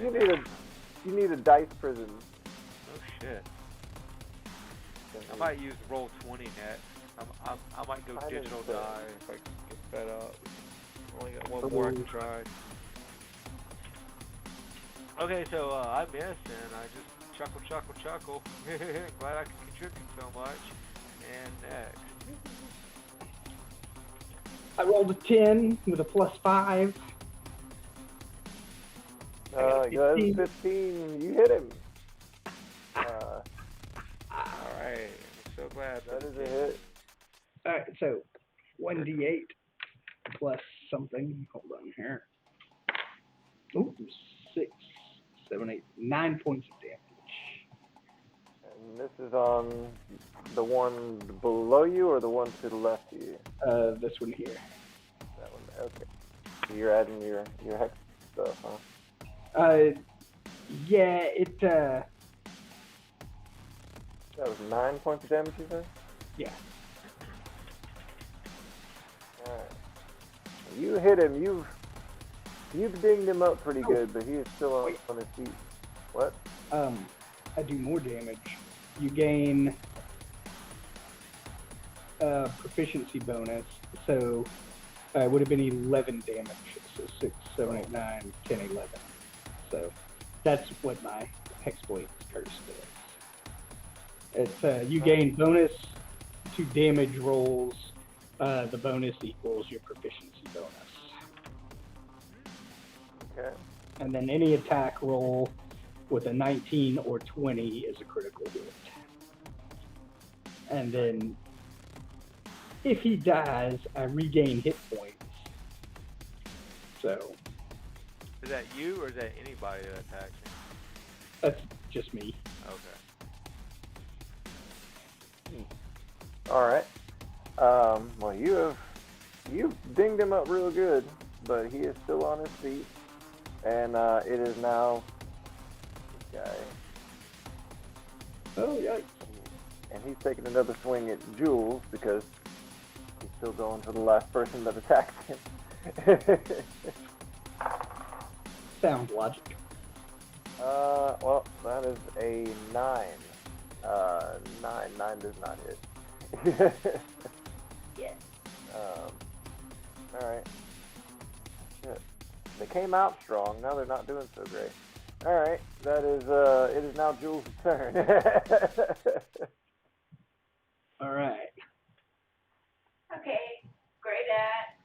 Speaker 4: You need a dice prison.
Speaker 1: Oh shit. I might use Roll20 next. I might go digital die if I get fed up. Only got one more I can try. Okay, so I missed and I just chuckle. Glad I could contribute so much. And next.
Speaker 2: I rolled a 10 with a plus 5.
Speaker 4: That's 15. You hit him.
Speaker 1: Alright, I'm so glad.
Speaker 4: That is a hit.
Speaker 2: Alright, so 1d8 plus something. Hold on here. Ooh, 6, 7, 8, 9 points of damage.
Speaker 4: And this is on the one below you or the one to the left of you?
Speaker 2: This one here.
Speaker 4: That one, okay. So you're adding your hex stuff, huh?
Speaker 2: Yeah, it
Speaker 4: That was 9 points of damage, you said?
Speaker 2: Yeah.
Speaker 4: Alright. You hit him. You've dinged him up pretty good, but he is still on his feet. What?
Speaker 2: I do more damage. You gain proficiency bonus, so it would have been 11 damage. So 6, 7, 8, 9, 10, 11. So that's what my Hexblade curse does. It's you gain bonus to damage rolls. The bonus equals your proficiency bonus.
Speaker 4: Okay.
Speaker 2: And then any attack roll with a 19 or 20 is a critical hit. And then if he dies, I regain hit points. So
Speaker 1: Is that you or is that anybody that attacks him?
Speaker 2: that's just me.
Speaker 1: Okay.
Speaker 4: Alright. Well, you've dinged him up real good, but he is still on his feet. And it is now this guy.
Speaker 2: Oh, yikes.
Speaker 4: And he's taking another swing at Jules because he's still going for the last person that attacked him.
Speaker 2: Sound logic.
Speaker 4: Well, that is a 9. 9 does not hit.
Speaker 3: Yes.
Speaker 4: Alright. Shit. They came out strong, now they're not doing so great. Alright, that is, it is now Jules' turn.
Speaker 2: Alright.
Speaker 3: Okay. Great at.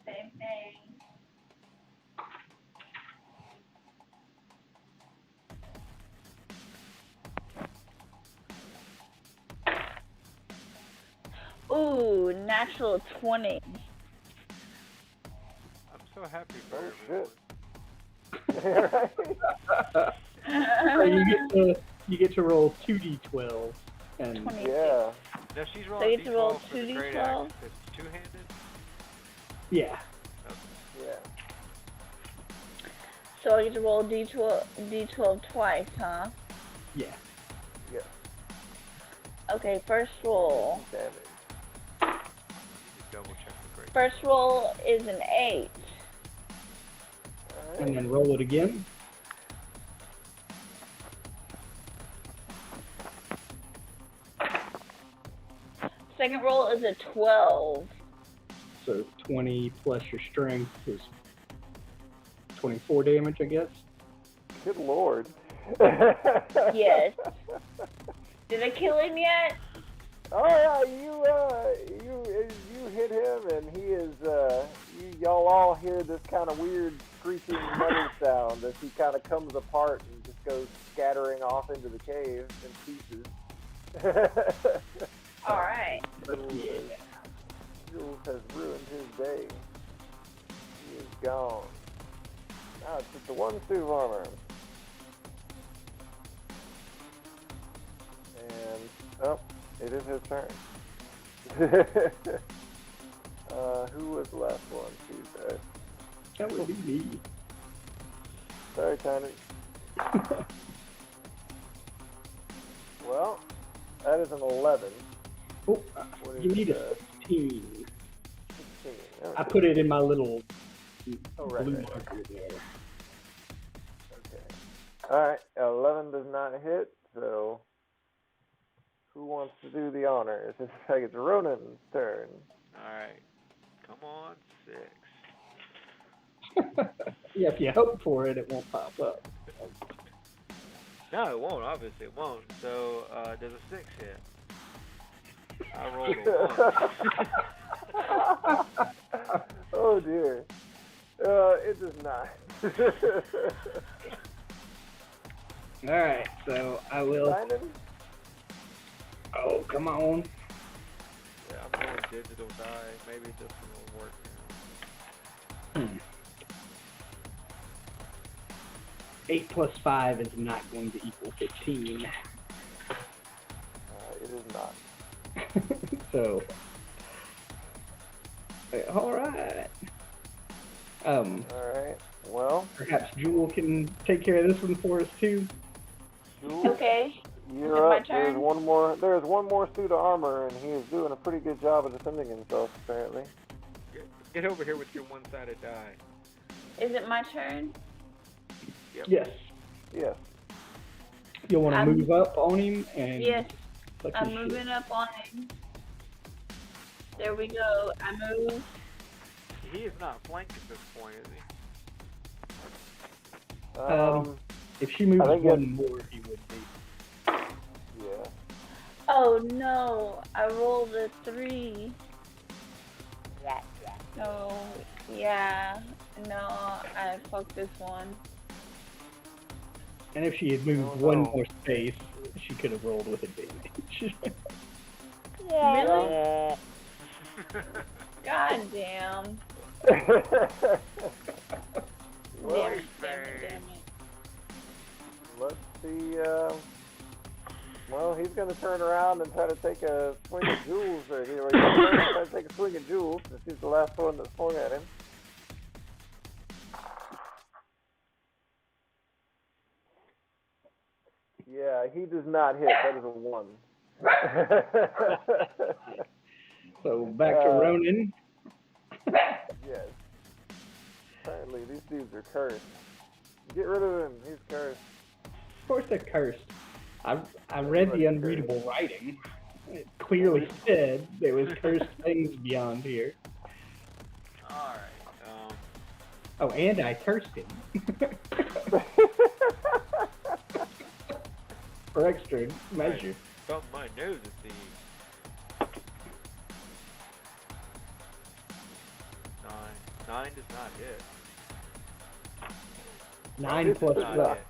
Speaker 3: Same thing. Ooh, natural 20.
Speaker 1: I'm so happy for
Speaker 4: Oh,
Speaker 1: everyone.
Speaker 2: So you get to roll 2d12 and
Speaker 3: 20.
Speaker 4: Yeah.
Speaker 1: No, she's
Speaker 3: So
Speaker 1: rolling
Speaker 3: you have to roll
Speaker 1: D12 for the great
Speaker 3: 2d12?
Speaker 1: axe. It's two-handed?
Speaker 2: yeah.
Speaker 4: Yeah.
Speaker 3: So I get to roll D12 twice, huh?
Speaker 2: Yeah.
Speaker 4: Yeah.
Speaker 3: Okay, first roll.
Speaker 4: Damage.
Speaker 1: Just double check the great.
Speaker 3: First roll is an 8.
Speaker 2: And then roll it again.
Speaker 3: Second roll is a 12.
Speaker 2: So 20 plus your strength is 24 damage, I guess.
Speaker 4: Good lord.
Speaker 3: Yes. Did I kill him yet?
Speaker 4: Oh yeah, you hit him, and he is. Y'all all hear this kind of weird screeching metal sound as he kind of comes apart and just goes scattering off into the cave in pieces.
Speaker 3: All right.
Speaker 4: Jules has ruined his day. He is gone. Now it's just the one suit of armor. And oh, it is his turn. Who was the last one? Tuesday.
Speaker 2: That would be me.
Speaker 4: Sorry, Tiny. Well, that is an 11.
Speaker 2: Oh,
Speaker 4: What
Speaker 2: you
Speaker 4: is
Speaker 2: need a
Speaker 4: that?
Speaker 2: 16.
Speaker 4: 16.
Speaker 2: I put it in my little
Speaker 4: Oh, right,
Speaker 2: blue
Speaker 4: right.
Speaker 2: marker there.
Speaker 4: Okay. Alright, 11 does not hit, so who wants to do the honors? It's like it's Ronan's turn.
Speaker 1: Alright. Come on, 6.
Speaker 2: Yeah, if you hope for it, it won't pop up.
Speaker 1: No, it won't. Obviously, it won't. So, does a 6 hit? I rolled a 1.
Speaker 4: Oh dear. It does not.
Speaker 2: Alright, so I will.
Speaker 4: Simon?
Speaker 2: Oh, come on.
Speaker 1: Yeah, I'm rolling digital die. Maybe this one will work now.
Speaker 2: 8 plus 5 is not going to equal 15.
Speaker 4: It is not.
Speaker 2: So, alright.
Speaker 4: Alright, well,
Speaker 2: Perhaps Jewel can take care of this one for us too.
Speaker 4: Jules,
Speaker 3: Okay.
Speaker 4: You're
Speaker 3: my
Speaker 4: up. There's
Speaker 3: turn?
Speaker 4: one more. There's one more suit of armor, and he is doing a pretty good job of defending himself, apparently.
Speaker 1: Get over here with your one-sided die.
Speaker 3: Is it my turn?
Speaker 2: Yes.
Speaker 4: Yes.
Speaker 2: You'll want to
Speaker 3: I'm-
Speaker 2: move up on him and.
Speaker 3: Yes,
Speaker 2: Fuck
Speaker 3: I'm
Speaker 2: his shit.
Speaker 3: moving up on him. There we go. I move.
Speaker 1: He is not flanked at this point, is he?
Speaker 2: If she moves
Speaker 4: I think
Speaker 2: one more, he would be.
Speaker 4: Yeah.
Speaker 3: Oh no, I rolled a 3. So, yeah. No, I fucked this one.
Speaker 2: And if she had moved
Speaker 4: Oh,
Speaker 2: one
Speaker 4: no.
Speaker 2: more space, she could have rolled with advantage.
Speaker 3: Really? God damn.
Speaker 4: Well,
Speaker 3: Damn it.
Speaker 4: let's see. Well, he's going to turn around and try to take a swing at Jules. Or he's going to try to take a swing at Jules since he's the last one that swung at him. Yeah, he does not hit. That is a 1.
Speaker 2: So back to Ronan.
Speaker 4: Yes. Apparently, these dudes are cursed. Get rid of him. He's cursed.
Speaker 2: Of course they're cursed. I read the unreadable writing. It clearly said there was cursed things beyond here.
Speaker 1: Alright,
Speaker 2: Oh, and I cursed him. For extra measure.
Speaker 1: bump my nose at the... 9 does not hit.
Speaker 2: 9 plus
Speaker 1: Not
Speaker 2: what?
Speaker 1: hit.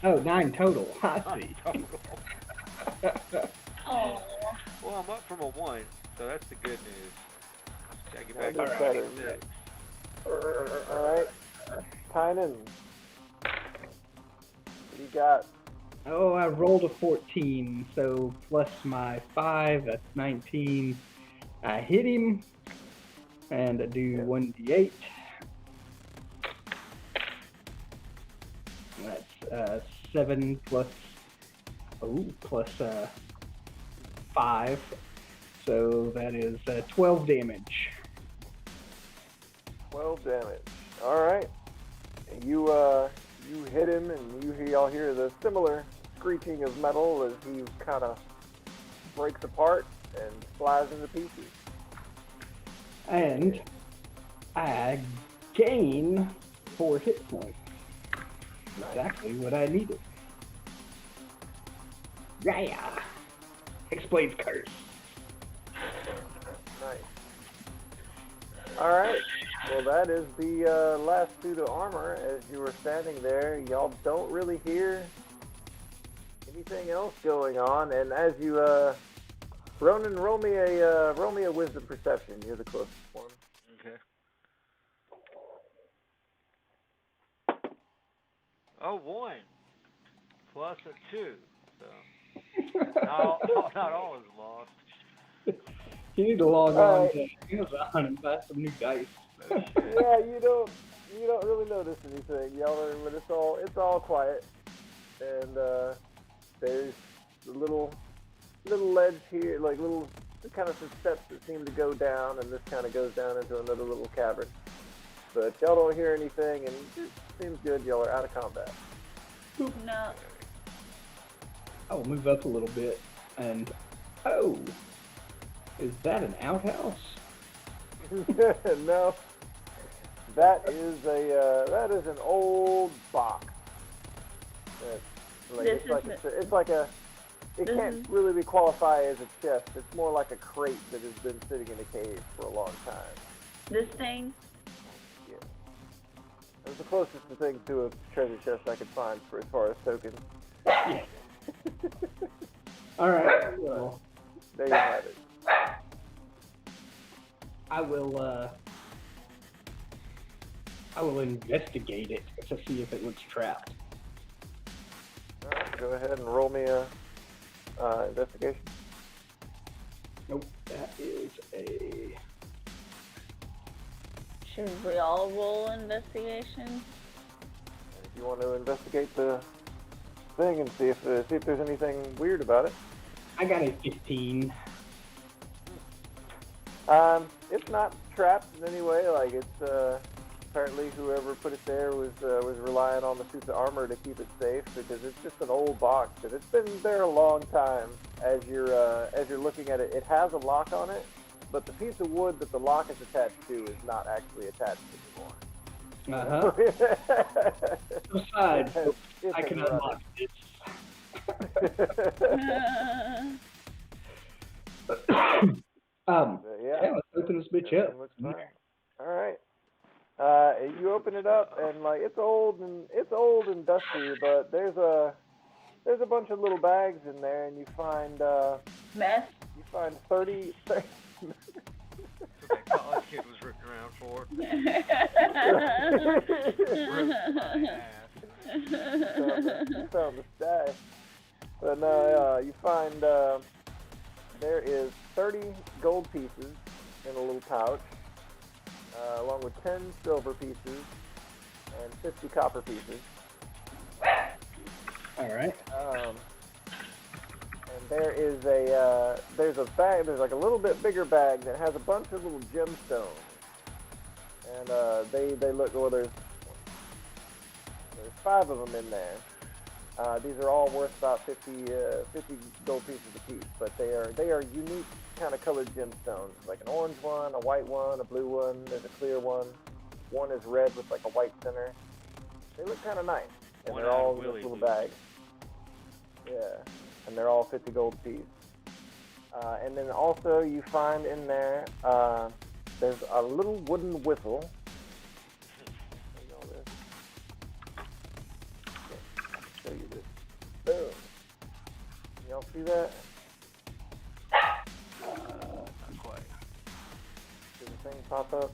Speaker 2: Oh, 9 total. I see.
Speaker 3: Oh.
Speaker 1: Well, I'm up from a 1, so that's the good news. Gotta get back
Speaker 4: That is
Speaker 1: to
Speaker 4: better.
Speaker 1: 6.
Speaker 4: Alright. Tynan. What do you got?
Speaker 2: Oh, I rolled a 14, so plus my 5, that's 19. I hit him, and I do 1d8. That's 7 plus 5, so that is 12 damage.
Speaker 4: 12 damage. Alright. You hit him, and y'all hear the similar screeching of metal as he kind of breaks apart and flies into pieces.
Speaker 2: And I gain 4 hit points. Exactly what I needed. Yeah. Explains curse.
Speaker 4: Nice. Alright. Well, that is the last suit of armor. As you were standing there, y'all don't really hear anything else going on. And as you, Ronan, roll me a wisdom perception. You're the closest one.
Speaker 1: Okay. Oh, 1 plus a 2. So not all is lost.
Speaker 2: You need to log
Speaker 4: All
Speaker 2: on
Speaker 4: right.
Speaker 2: to Amazon and buy some new dice.
Speaker 4: Yeah, you don't really notice anything. Y'all are, but it's all quiet. And there's the little ledge here, like little kind of some steps that seem to go down, and this kind of goes down into another little cavern. But y'all don't hear anything, and it seems good. Y'all are out of combat.
Speaker 3: No.
Speaker 2: I'll move up a little bit, and oh, is that an outhouse?
Speaker 4: No, that is an old box. It can't really be qualified as a chest. It's more like a crate that has been sitting in a cave for a long time.
Speaker 3: This thing?
Speaker 4: Yeah. It was the closest thing to a treasure chest I could find for as far as tokens.
Speaker 2: All right. Well,
Speaker 4: There you have it.
Speaker 2: I will investigate it to see if it looks trapped.
Speaker 4: All right, go ahead and roll me a investigation.
Speaker 2: Nope, that is a.
Speaker 3: Should we all roll investigation?
Speaker 4: If you want to investigate the thing and see if there's anything weird about it.
Speaker 2: I got a 15.
Speaker 4: It's not trapped in any way. Like it's apparently whoever put it there was relying on the suits of armor to keep it safe because it's just an old box and it's been there a long time. As you're looking at it, it has a lock on it, but the piece of wood that the lock is attached to is not actually attached anymore.
Speaker 2: Besides, I can unlock this. Yeah, let's open this bitch up.
Speaker 4: Looks fine. All right. You open it up and like it's old and dusty, but there's a bunch of little bags in there, and you find
Speaker 3: Mess.
Speaker 4: You find 30.
Speaker 1: That's what that college kid was ripping around for.
Speaker 4: Found the stash. But no, you find there is 30 gold pieces in a little pouch, along with 10 silver pieces and 50 copper pieces.
Speaker 2: All right.
Speaker 4: And there's a bag. There's like a little bit bigger bag that has a bunch of little gemstones, and they look well. There's 5 of them in there. These are all worth about 50 gold pieces apiece, but they are unique kind of colored gemstones, like an orange one, a white one, a blue one. There's a clear one. One is red with like a white center. They look kind of nice, and they're all in this little bag. Yeah, and they're all 50 gold apiece. And then also you find in there there's a little wooden whistle. Show you this. Boom. Y'all see that?
Speaker 1: Not quite.
Speaker 4: Did the thing pop up?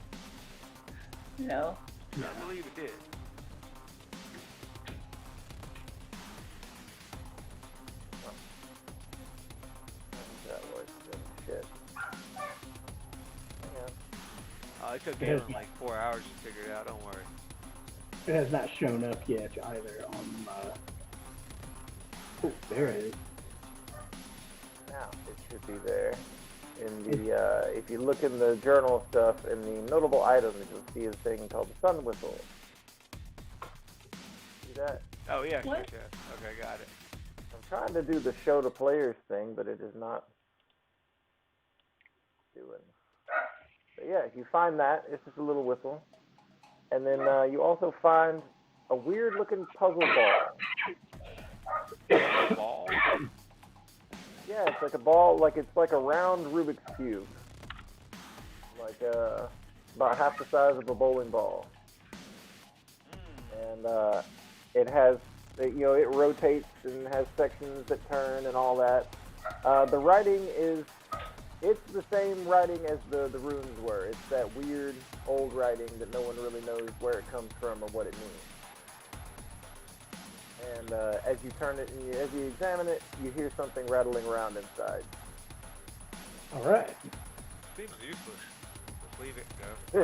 Speaker 3: No.
Speaker 1: I believe it did.
Speaker 4: That works. Shit. Hang on.
Speaker 1: It took Galen like 4 hours to figure it out. Don't worry.
Speaker 2: It has not shown up yet either on oh, there it is.
Speaker 4: Now it should be there. In the if you look in the journal stuff, in the notable items, you'll see a thing called the sun whistle. See that?
Speaker 1: Oh yeah,
Speaker 3: What?
Speaker 1: sure. Okay, got it.
Speaker 4: I'm trying to do the show to players thing, but it is not doing. But yeah, if you find that, it's just a little whistle. And then you also find a weird looking puzzle ball.
Speaker 1: Ball?
Speaker 4: Yeah, it's like a ball, it's like a round Rubik's Cube. Like about half the size of a bowling ball. And it has, it rotates and has sections that turn and all that. The writing it's the same writing as the runes were. It's that weird old writing that no one really knows where it comes from or what it means. And as you turn it and as you examine it, you hear something rattling around inside.
Speaker 2: All right.
Speaker 1: Seems useless. Just leave it go.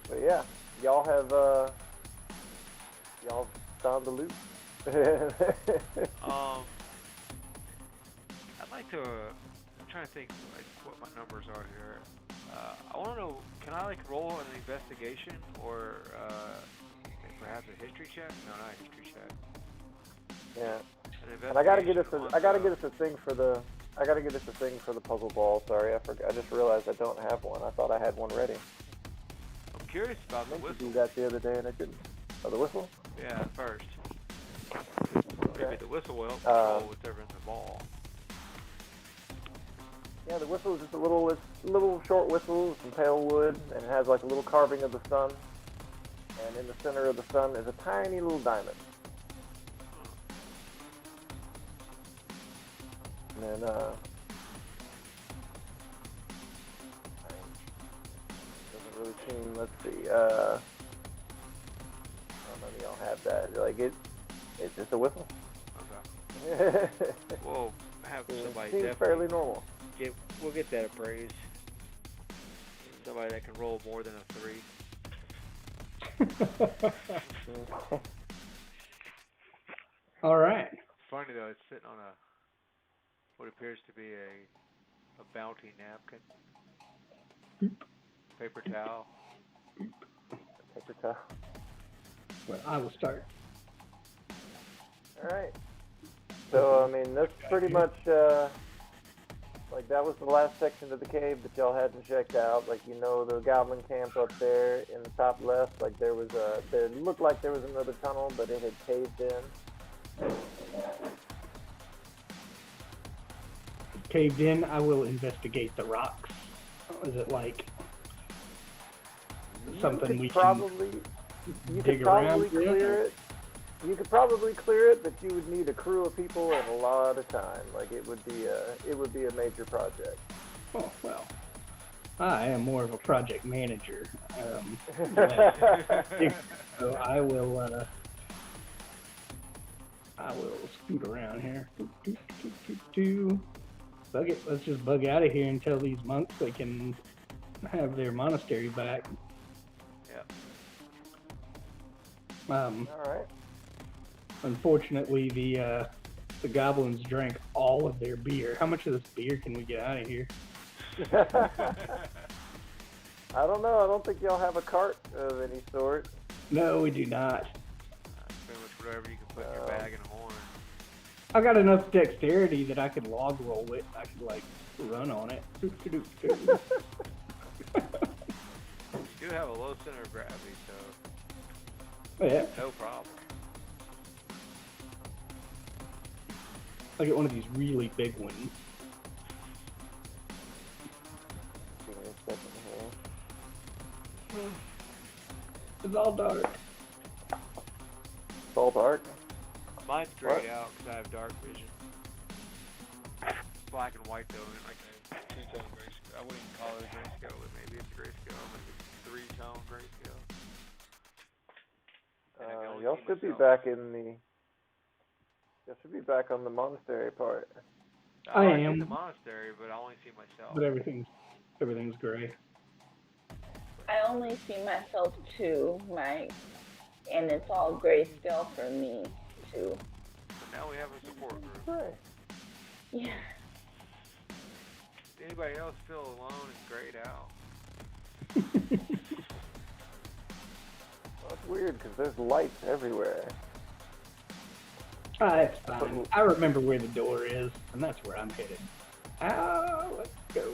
Speaker 4: But yeah, y'all have y'all found the loot.
Speaker 1: I'd like to. I'm trying to think what my numbers are here. I want to know. Can I roll an investigation or perhaps a history check? No, not a history check.
Speaker 4: Yeah. And I gotta get us a thing for the puzzle ball. Sorry, I forgot. I just realized I don't have one. I thought I had one ready.
Speaker 1: I'm curious about
Speaker 4: I
Speaker 1: the
Speaker 4: meant to
Speaker 1: whistle.
Speaker 4: do that the other day and I didn't. Oh, the whistle?
Speaker 1: Yeah, first.
Speaker 4: Okay.
Speaker 1: Maybe the whistle will help control whatever in the ball.
Speaker 4: Yeah, the whistle is just it's a little short whistle with some pale wood, and it has like a little carving of the sun. And in the center of the sun is a tiny little diamond. And then, doesn't really seem, let's see, I don't know if y'all have that. It's just a whistle.
Speaker 1: Okay. We'll have somebody
Speaker 4: Seems
Speaker 1: definitely
Speaker 4: fairly normal.
Speaker 1: We'll get that appraised. Somebody that can roll more than a 3.
Speaker 2: All right.
Speaker 1: Funny though, it's sitting on what appears to be a bounty napkin. Paper towel.
Speaker 4: Paper towel.
Speaker 2: Well, I will start.
Speaker 4: All right. So, I mean, that's pretty much, like, that was the last section of the cave that y'all hadn't checked out. Like, you know, the goblin camp up there in the top left, like, there looked like there was another tunnel, but it had caved in.
Speaker 2: Caved in, I will investigate the rocks. Is it like something we
Speaker 4: probably,
Speaker 2: can dig around
Speaker 4: clear it. You could probably clear it, but you would need a crew of people and a lot of time. Like, it would be a major project.
Speaker 2: Oh, well. I am more of a project manager. So I will scoot around here. Bug it. Let's just bug out of here and tell these monks they can have their monastery back.
Speaker 1: Yep.
Speaker 4: All right.
Speaker 2: Unfortunately, the goblins drank all of their beer. How much of this beer can we get out of here?
Speaker 4: I don't know. I don't think y'all have a cart of any sort.
Speaker 2: No, we do not.
Speaker 1: Pretty much whatever you can put in your bag and horn.
Speaker 2: I got enough dexterity that I could log roll it. I could, like, run on it.
Speaker 1: You do have a low center of gravity, so
Speaker 2: Yeah.
Speaker 1: no problem.
Speaker 2: I get one of these really big ones.
Speaker 4: Give me a second here.
Speaker 2: It's all dark.
Speaker 4: It's all dark.
Speaker 1: Mine's grayed out because I have dark vision. Black and white though, and like a two-tone grayscale. I wouldn't even call it a grayscale, but maybe it's a grayscale. Maybe it's a three-tone grayscale. And I can only
Speaker 4: Y'all
Speaker 1: see
Speaker 4: should be
Speaker 1: myself.
Speaker 4: back in the. Y'all should be back on the monastery part.
Speaker 1: I
Speaker 2: I
Speaker 1: see
Speaker 2: am.
Speaker 1: the monastery, but I only see myself.
Speaker 2: But everything's gray.
Speaker 3: I only see myself too, Mike, and it's all grayscale for me too.
Speaker 1: But now we have a support group.
Speaker 4: Right.
Speaker 3: Yeah.
Speaker 1: Anybody else feel alone and grayed out?
Speaker 4: Well, it's weird because there's lights everywhere.
Speaker 2: It's fine. I remember where the door is, and that's where I'm headed. Let's go.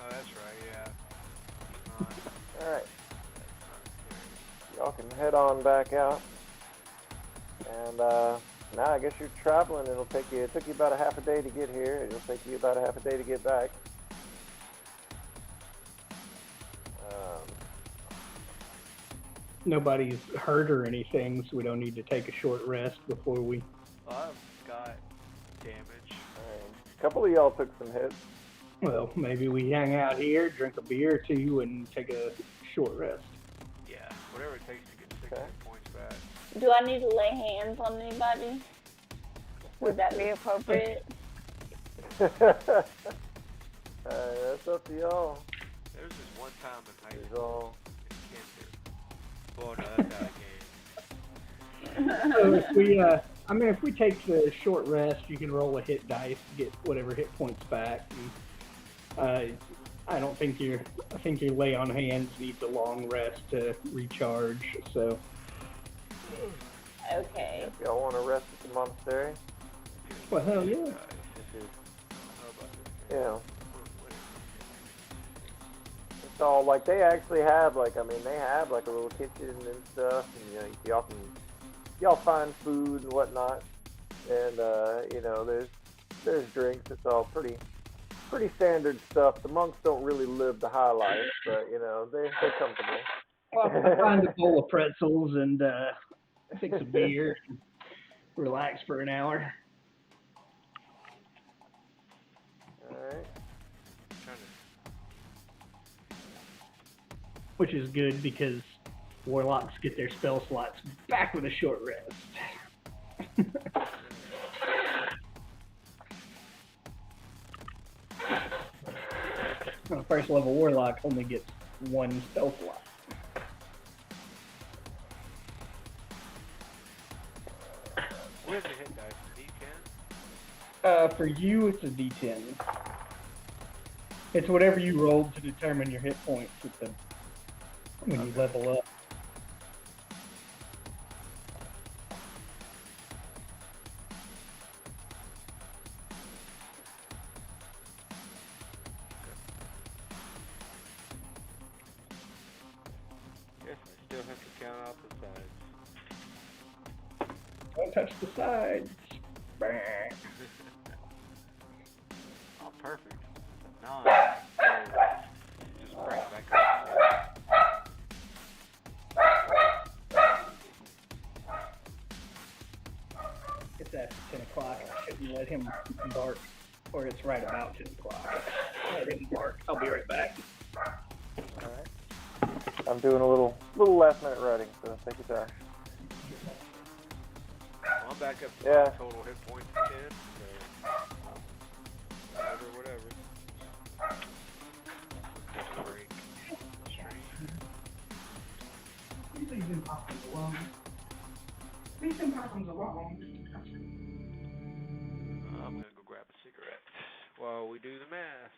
Speaker 1: Oh, that's right, yeah.
Speaker 4: All right. Y'all can head on back out. And now I guess you're traveling. It took you about a half a day to get here. It'll take you about a half a day to get back.
Speaker 2: Nobody's hurt or anything, so we don't need to take a short rest before we...
Speaker 1: Well, I've got damage.
Speaker 4: A couple of y'all took some hits.
Speaker 2: Well, maybe we hang out here, drink a beer or two, and take a short rest.
Speaker 1: Yeah, whatever it takes to get 6
Speaker 4: Okay.
Speaker 1: points back.
Speaker 3: Do I need to lay hands on anybody? Would that be appropriate?
Speaker 4: That's up to y'all.
Speaker 1: There's this one time in high
Speaker 4: It's
Speaker 1: school
Speaker 4: all.
Speaker 1: in Kansas. Well, no, that's out of game.
Speaker 2: So if we take the short rest, you can roll a hit dice to get whatever hit points back. And, I think your lay on hands needs a long rest to recharge. So
Speaker 3: Okay.
Speaker 4: If y'all want to rest at the monastery,
Speaker 2: well, hell yeah.
Speaker 4: this is, you know, it's all like they actually have they have like a little kitchen and stuff, and y'all find food and whatnot, and there's drinks. It's all pretty standard stuff. The monks don't really live the high life, but they're comfortable.
Speaker 2: Well, I find a bowl of pretzels and fix a beer, and relax for an hour.
Speaker 4: All right.
Speaker 2: Which is good because warlocks get their spell slots back with a short rest. A first level warlock only gets one spell slot.
Speaker 1: Where's the hit dice? D10?
Speaker 2: For you, it's a D10. It's whatever you rolled to determine your hit points when you level up.
Speaker 1: Guess I still have to count out the sides.
Speaker 2: Don't touch the sides. Bah.
Speaker 1: Oh, perfect. 9. So just bring it back up.
Speaker 2: It's after 10 o'clock. I shouldn't let him bark. Or it's right about 10 o'clock. Let him bark. I'll be right back.
Speaker 4: Alright. I'm doing a little last minute writing, so take your time.
Speaker 1: Well, I'm back up to
Speaker 4: Yeah.
Speaker 1: my total hit points 10. So whatever. Just break. Stream.
Speaker 2: Please leave Possums alone. Leave them Possums alone.
Speaker 1: I'm gonna go grab a cigarette while we do the math.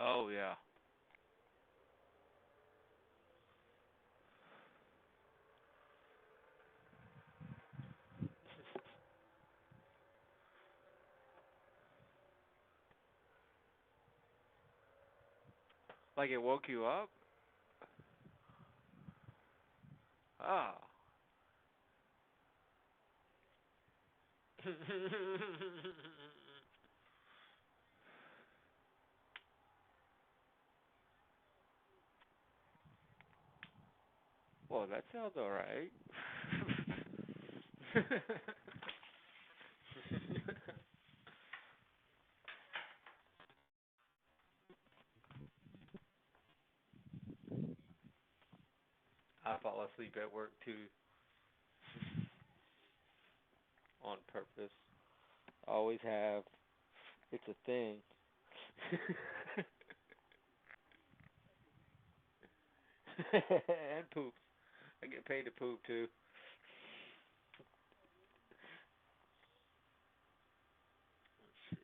Speaker 1: Oh yeah. Like it woke you up? Ah. Well, that sounds alright. I fall asleep at work too. On purpose. Always have. It's a thing. And poops. I get paid to poop too. Let's see.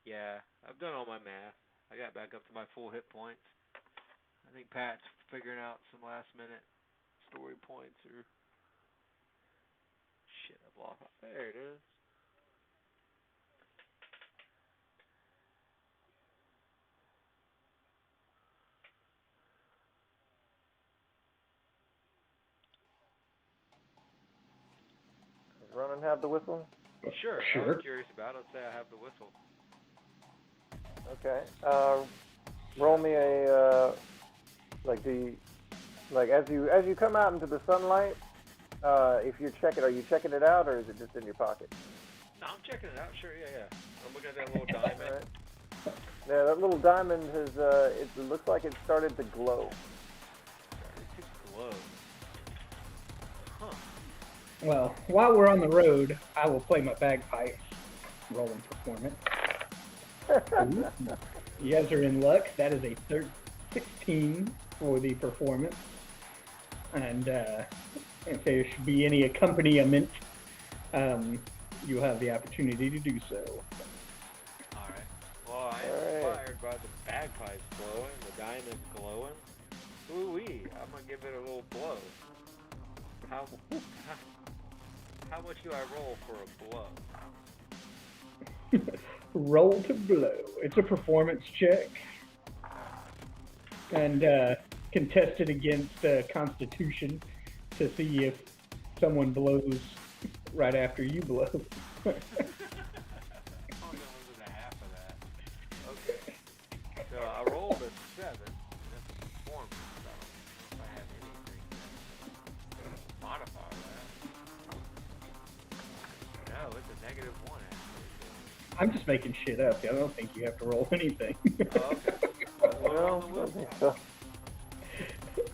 Speaker 1: Yeah, I've done all my math. I got back up to my full hit points. I think Pat's figuring out some last minute story points or shit. I've lost. There it is.
Speaker 4: Does Ronan have the whistle?
Speaker 1: Sure. I was curious about it. Let's say I have the whistle.
Speaker 4: Okay. Roll me a as you come out into the sunlight. If you're checking, are you checking it out or is it just in your pocket?
Speaker 1: No, I'm checking it out. Sure, yeah. I'm looking at that little diamond.
Speaker 4: All right. Yeah, that little diamond has. It looks like it started to glow.
Speaker 1: Started to glow. Huh.
Speaker 2: Well, while we're on the road, I will play my bagpipes. Roll and performance. You guys are in luck. That is a 16 for the performance. And if there should be any accompaniment, you have the opportunity to do so.
Speaker 1: Alright. Well, I am inspired by the bagpipes blowing, the diamonds glowing. Ooh-wee, I'm gonna give it a little blow. How much do I roll for a blow?
Speaker 2: Roll to blow. It's a performance check. And contested against Constitution to see if someone blows right after you blow.
Speaker 1: I'm only losing a half of that. Okay. So I rolled a 7. And that's a performance. So if I have anything to modify that. No, it's a -1 actually.
Speaker 2: I'm just making shit up. I don't think you have to roll anything.
Speaker 1: Oh, okay.
Speaker 4: Well, I think so.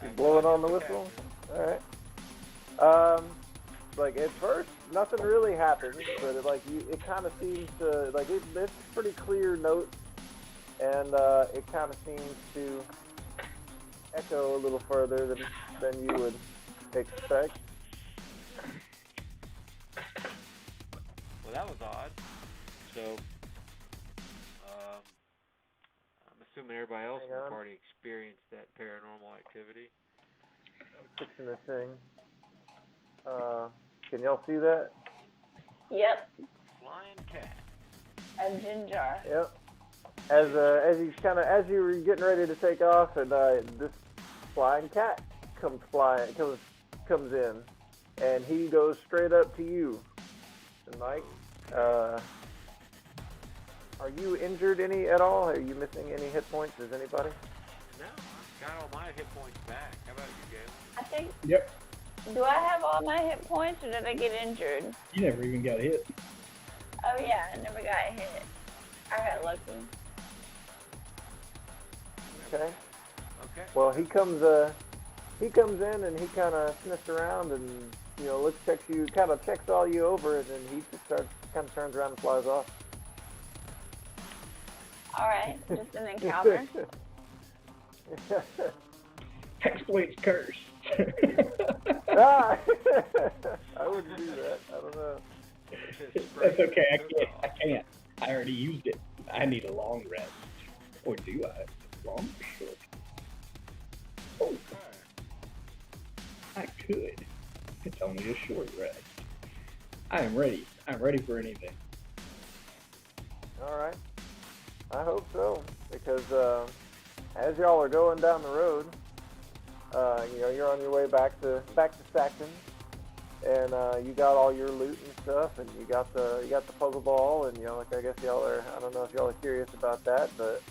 Speaker 4: You blowing on the whistle? Alright. Like at first, nothing really happens, but it kind of seems to, it's pretty clear notes, and it kind of seems to echo a little further than you would expect.
Speaker 1: Well, that was odd. So, I'm assuming everybody else in the party experienced that paranormal activity.
Speaker 4: Fixing this thing. Can y'all see that?
Speaker 3: Yep.
Speaker 1: Flying cat.
Speaker 3: A ginger.
Speaker 4: Yep. As you were getting ready to take off, and this flying cat comes in, and he goes straight up to you. And Mike, are you injured any at all? Are you missing any hit points? Is anybody?
Speaker 1: No, I've got all my hit points back. How about you, Gail?
Speaker 3: I think.
Speaker 2: Yep.
Speaker 3: Do I have all my hit points, or did I get injured?
Speaker 2: You never even got hit.
Speaker 3: Oh yeah, I never got hit. I got lucky.
Speaker 4: Okay.
Speaker 1: Okay.
Speaker 4: Well, he comes in and he kind of sniffs around and checks all you over, and then he just turns around and flies off.
Speaker 3: All right, just an encounter.
Speaker 2: Exploits curse.
Speaker 4: I wouldn't do that. I don't know.
Speaker 2: That's okay. I can't. I already used it. I need a long rest. Or do I? Long or short? Oh. I could. It's only a short rest. I am ready. I'm ready for anything.
Speaker 4: All right. I hope so, because as y'all are going down the road, you're on your way back to Sackton, and you got all your loot and stuff, and you got the puzzle ball, and I guess y'all are. I don't know if y'all are curious about that, but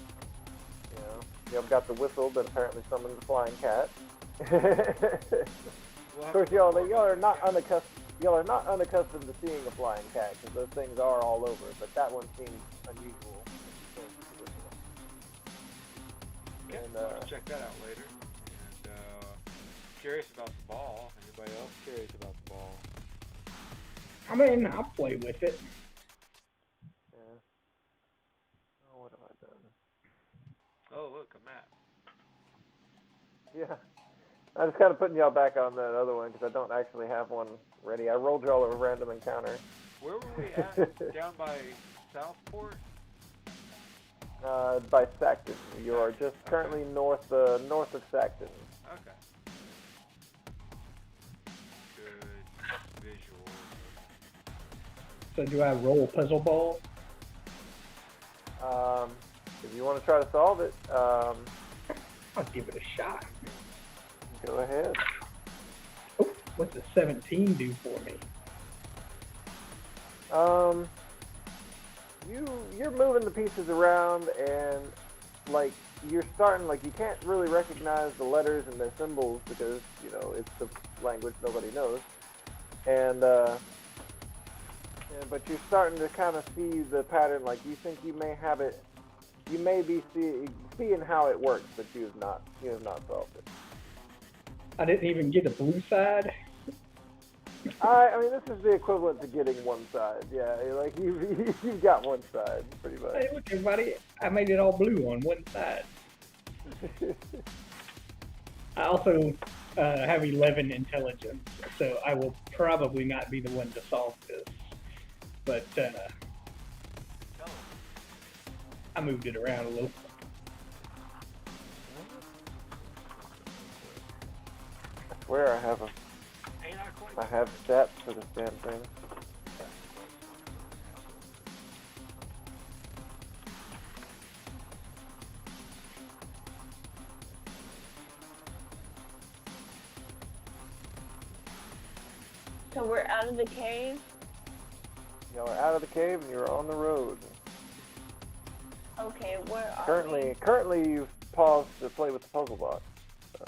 Speaker 4: y'all got the whistle that apparently summons the flying cat. Of course, y'all are not unaccustomed. Y'all are not unaccustomed to seeing a flying cat, because those things are all over. But that one seems unusual.
Speaker 1: Yeah,
Speaker 4: And,
Speaker 1: we'll check that out later. And curious about the ball. Anybody else curious about the ball?
Speaker 2: I mean, I'll play with it.
Speaker 4: Yeah. Oh, what have I done?
Speaker 1: Oh, look, a map.
Speaker 4: Yeah. I'm just kind of putting y'all back on that other one, because I don't actually have one ready. I rolled y'all a random encounter.
Speaker 1: Where were we at? Down by Southport?
Speaker 4: By Sackton. You are just currently north of Sackton.
Speaker 1: Okay. Good visual.
Speaker 2: So do I roll puzzle ball?
Speaker 4: If you want to try to solve it,
Speaker 2: I'll give it a shot.
Speaker 4: go ahead.
Speaker 2: Oh, what's a 17 do for me?
Speaker 4: You're moving the pieces around, and you're starting you can't really recognize the letters and their symbols, because it's the language nobody knows, and but you're starting to kind of see the pattern. You think you may have it, you may be seeing how it works, but you have not solved it.
Speaker 2: I didn't even get a blue side.
Speaker 4: I mean, this is the equivalent to getting one side. Yeah, you've got one side, pretty much.
Speaker 2: Hey, look, everybody, I made it all blue on one side. I also have 11 intelligence, so I will probably not be the one to solve this. But I moved it around a little.
Speaker 4: I swear I have stats for this damn thing.
Speaker 3: So we're out of the cave?
Speaker 4: Y'all are out of the cave and you're on the road.
Speaker 3: Okay, where are
Speaker 4: Currently you've paused to play with the puzzle box. So.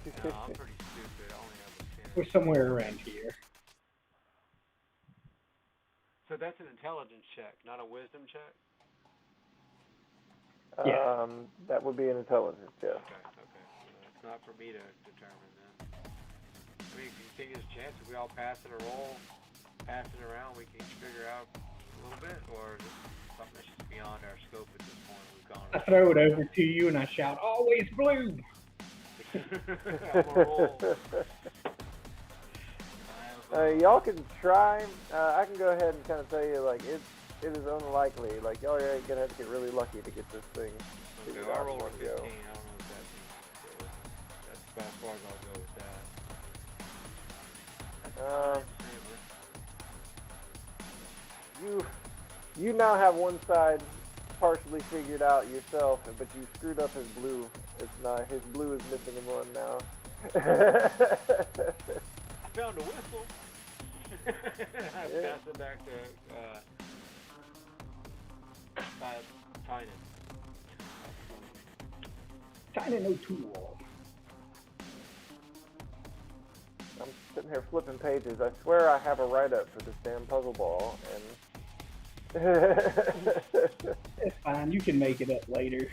Speaker 1: No, I'm pretty stupid. I only have a 10.
Speaker 2: We're somewhere around here.
Speaker 1: So that's an intelligence check, not a wisdom check?
Speaker 2: Yeah.
Speaker 4: That would be an intelligence, yes.
Speaker 1: Okay. It's not for me to determine then. I mean, if you think there's a chance if we all pass it or roll, pass it around, we can each figure out a little bit, or is it something that's just beyond our scope at this point? We've gone.
Speaker 2: I throw it over to you and I shout, "Always blue!"
Speaker 1: I'm a roll.
Speaker 4: Y'all can try. I can go ahead and kind of tell you, like, it is unlikely. Like, y'all are gonna have to get really lucky to get this thing.
Speaker 1: Okay, I'll roll a 15. I don't know what that means. So that's about as far as I'll go with that.
Speaker 4: You now have one side partially figured out yourself, but you screwed up his blue. It's not his blue is missing in one now.
Speaker 1: I found a whistle. I pass it back to Tynan.
Speaker 2: Tynan O'Toole.
Speaker 4: I'm sitting here flipping pages. I swear I have a write-up for this damn puzzle ball, and
Speaker 2: It's fine. You can make it up later.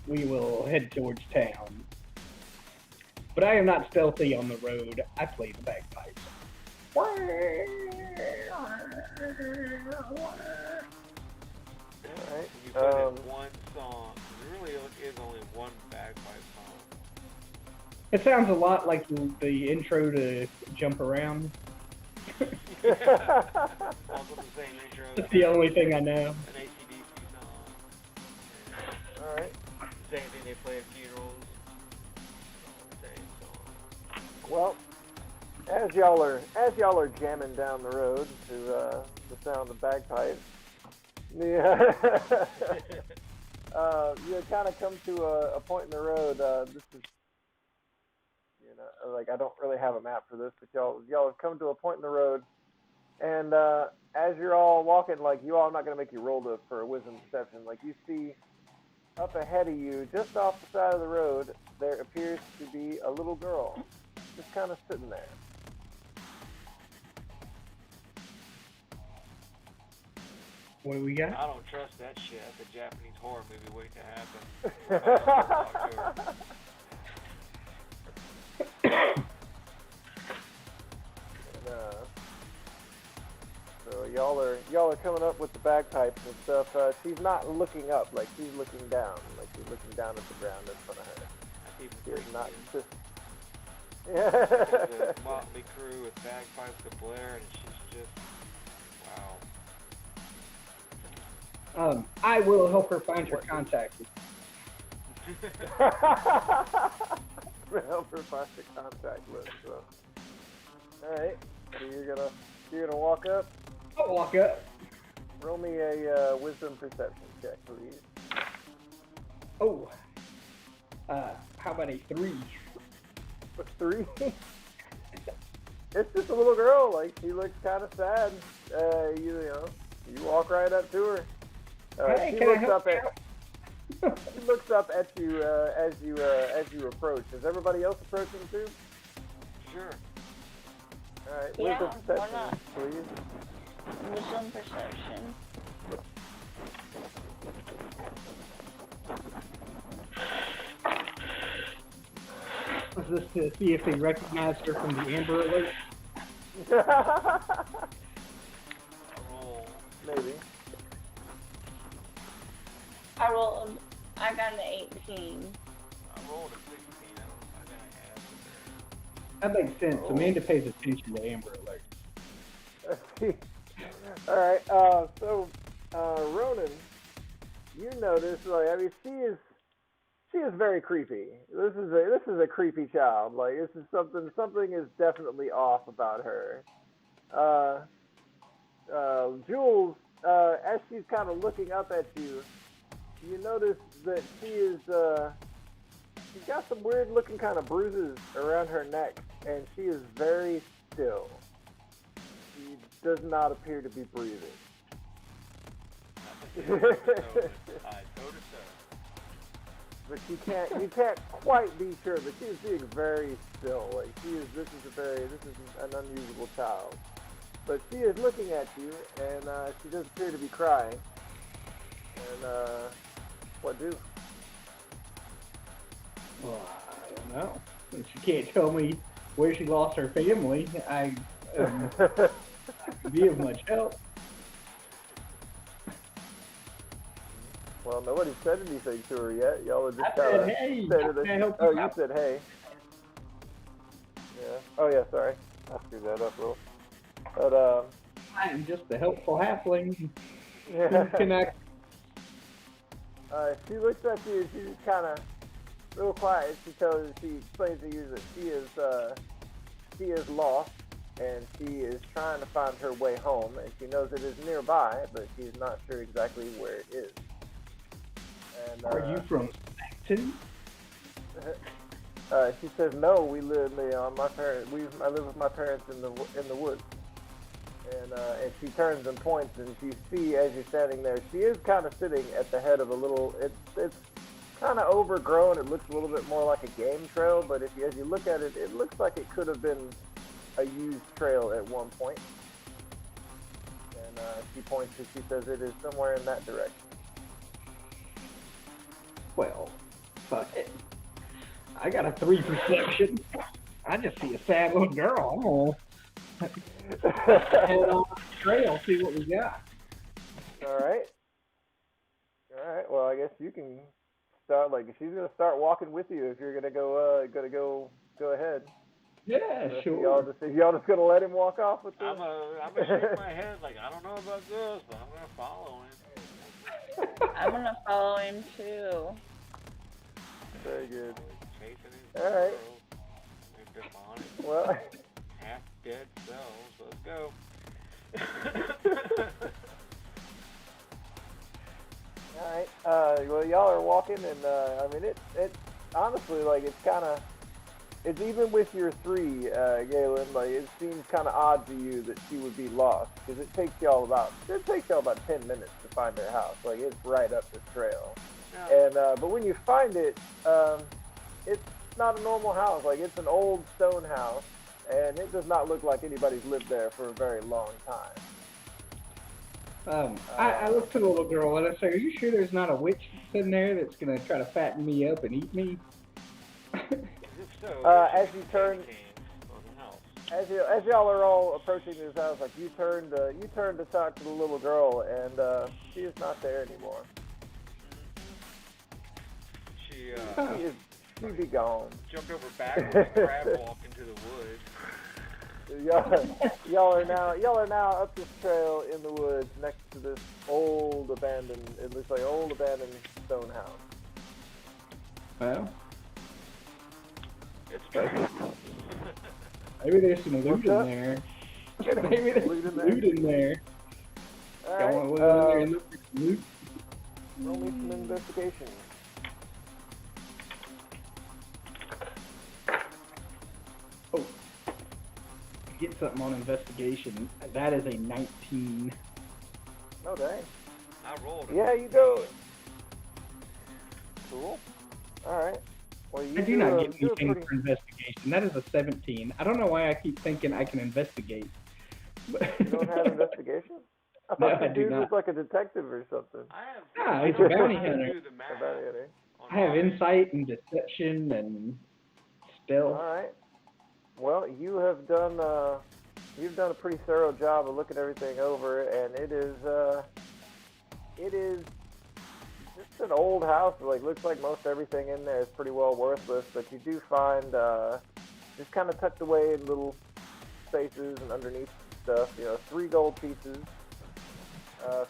Speaker 2: We will head towards town. But I am not stealthy on the road. I play the bagpipes.
Speaker 4: Alright.
Speaker 1: You put in one song. There really is only one bagpipe song.
Speaker 2: It sounds a lot like the intro to Jump Around.
Speaker 1: Also the same intro.
Speaker 2: That's the only thing I know.
Speaker 1: An AC/DC song.
Speaker 4: Alright.
Speaker 1: Same thing they play at funerals. Same song.
Speaker 4: Well, as y'all are jamming down the road to the sound of bagpipes, yeah, you kind of come to a point in the road. This is, like, I don't really have a map for this, but y'all have come to a point in the road, and as you're all walking, like, I'm not gonna make you roll for a wisdom perception. Like, you see up ahead of you, just off the side of the road, there appears to be a little girl, just kind of sitting there.
Speaker 2: What do we got?
Speaker 1: I don't trust that shit. That's a Japanese horror movie waiting to happen.
Speaker 4: So y'all are coming up with the bagpipes and stuff. She's not looking up, like she's looking down, at the ground in front of her. She is not just.
Speaker 1: There's a motley crew with bagpipes to blare, and she's just wow.
Speaker 2: I will help her find her contact.
Speaker 4: Help her find the contact list. So. All right. So you're gonna walk up.
Speaker 2: I'll walk up.
Speaker 4: Roll me a wisdom perception check, please.
Speaker 2: Oh. How about a 3?
Speaker 4: A 3? It's just a little girl. Like, she looks kind of sad. You walk right up to her.
Speaker 2: Hey,
Speaker 4: She
Speaker 2: can I
Speaker 4: looks
Speaker 2: help
Speaker 4: up at. She looks up at you as you approach. Is everybody else approaching too?
Speaker 1: Sure.
Speaker 4: All right.
Speaker 3: Yeah,
Speaker 4: Wisdom
Speaker 3: why
Speaker 4: perception,
Speaker 3: not?
Speaker 4: please.
Speaker 3: Wisdom perception.
Speaker 2: Was this to see if they recognized her from the Amber Alert?
Speaker 1: Roll.
Speaker 4: Maybe.
Speaker 3: I I got an 18.
Speaker 1: I rolled a 16.
Speaker 2: That makes sense. Amanda pays attention to Amber Alert.
Speaker 4: Alright, so, Ronan, you notice, like, I mean, she is very creepy. This is a creepy child. Like, this is something is definitely off about her. Jules, as she's kind of looking up at you, you notice that she's got some weird looking kind of bruises around her neck, and she is very still. She does not appear to be breathing.
Speaker 1: I told her so.
Speaker 4: But you can't quite be sure, but she is being very still. Like this is an unusual child. But she is looking at you, and she does appear to be crying. And what do?
Speaker 2: Well, I don't know. If she can't tell me where she lost her family, I could be of much help.
Speaker 4: Well, nobody said anything to her yet. Y'all are just
Speaker 2: I
Speaker 4: kind of
Speaker 2: said, hey,
Speaker 4: said it.
Speaker 2: help
Speaker 4: Oh,
Speaker 2: you
Speaker 4: you
Speaker 2: out?
Speaker 4: said hey. Yeah. Oh, yeah. Sorry, I screwed that up a little. But
Speaker 2: I am just a helpful halfling.
Speaker 4: yeah.
Speaker 2: Who can I?
Speaker 4: She looks at you and she's just kind of real quiet. She explains to you that she is lost and she is trying to find her way home, and she knows it is nearby, but she is not sure exactly where it is. And,
Speaker 2: Are you from Saxton?
Speaker 4: She says, "No, we live. My parents. I live with my parents in the woods." And she turns and points, and you see as you're standing there, she is kind of sitting at the head of a little. It's kind of overgrown. It looks a little bit more like a game trail, but as you look at it, it looks like it could have been a used trail at one point. And she points and she says it is somewhere in that direction.
Speaker 2: Well, fuck it. I got a 3 perception. I just see a sad little girl. I'm gonna head on the trail, see what we got.
Speaker 4: All right. Well, I guess you can start. Like, she's gonna start walking with you if you're gonna go ahead.
Speaker 2: Yeah,
Speaker 4: If
Speaker 2: sure.
Speaker 4: y'all just gonna let him walk off with this?
Speaker 1: I'm gonna shake my head like I don't know about this, but I'm gonna follow him.
Speaker 3: I'm gonna follow him too.
Speaker 4: Very good.
Speaker 1: Chasing his
Speaker 4: All right.
Speaker 1: They're demonic,
Speaker 4: Well,
Speaker 1: half dead selves. Let's go.
Speaker 4: all right. Well, y'all are walking, and I mean, it honestly, like, it's even with your 3, Galen. Like, it seems kind of odd to you that she would be lost, because it takes y'all about 10 minutes to find her house. Like, it's right up the trail.
Speaker 1: Yeah.
Speaker 4: And but when you find it, it's not a normal house. Like, it's an old stone house, and it does not look like anybody's lived there for a very long time.
Speaker 2: I look to the little girl and I say, "Are you sure there's not a witch in there that's gonna try to fatten me up and eat me?"
Speaker 1: If so,
Speaker 4: As you turn,
Speaker 1: on the house.
Speaker 4: as y'all are all approaching this house, like you turn to talk to the little girl, and she is not there anymore. She'd be gone.
Speaker 1: Jumped over backwards and crab walked into the woods.
Speaker 4: Y'all are now up this trail in the woods next to this old abandoned. It looks like old abandoned stone house.
Speaker 2: Well,
Speaker 1: It's good.
Speaker 2: maybe there's some loot
Speaker 4: What's up?
Speaker 2: in there. Maybe there's
Speaker 4: Loot in
Speaker 2: some
Speaker 4: there?
Speaker 2: loot in there.
Speaker 4: All
Speaker 2: Y'all want to go in there and look for some loot?
Speaker 4: roll me some investigation.
Speaker 2: Oh, get something on investigation. That is a 19.
Speaker 4: Oh dang.
Speaker 1: I rolled.
Speaker 4: Yeah, you go. Cool. All right. Well, you
Speaker 2: I do not get
Speaker 4: do a
Speaker 2: anything
Speaker 4: pretty.
Speaker 2: for investigation. That is a 17. I don't know why I keep thinking I can investigate.
Speaker 4: You don't have investigation? I
Speaker 2: No,
Speaker 4: thought
Speaker 2: I
Speaker 4: the
Speaker 2: do
Speaker 4: dude was
Speaker 2: not.
Speaker 4: like a detective or something.
Speaker 1: I have.
Speaker 2: Ah, he's a bounty
Speaker 1: I have to
Speaker 2: hunter.
Speaker 1: do the math
Speaker 4: About it, eh?
Speaker 1: on
Speaker 2: I have
Speaker 1: mine.
Speaker 2: insight and deception and stealth.
Speaker 4: All right. Well, you've done a pretty thorough job of looking everything over, and it is It's an old house. Like, looks like most everything in there is pretty well worthless, but you do find just kind of tucked away in little spaces and underneath stuff. 3 gold pieces,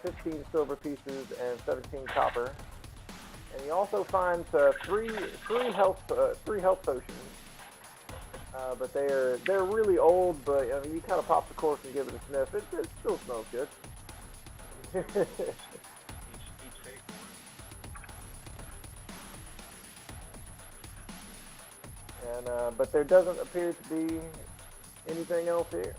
Speaker 4: 15 silver pieces, and 17 copper. And you also find three health potions. But they're really old. But I mean, you kind of pop the cork and give it a sniff. It still smells good. And but there doesn't appear to be anything else here.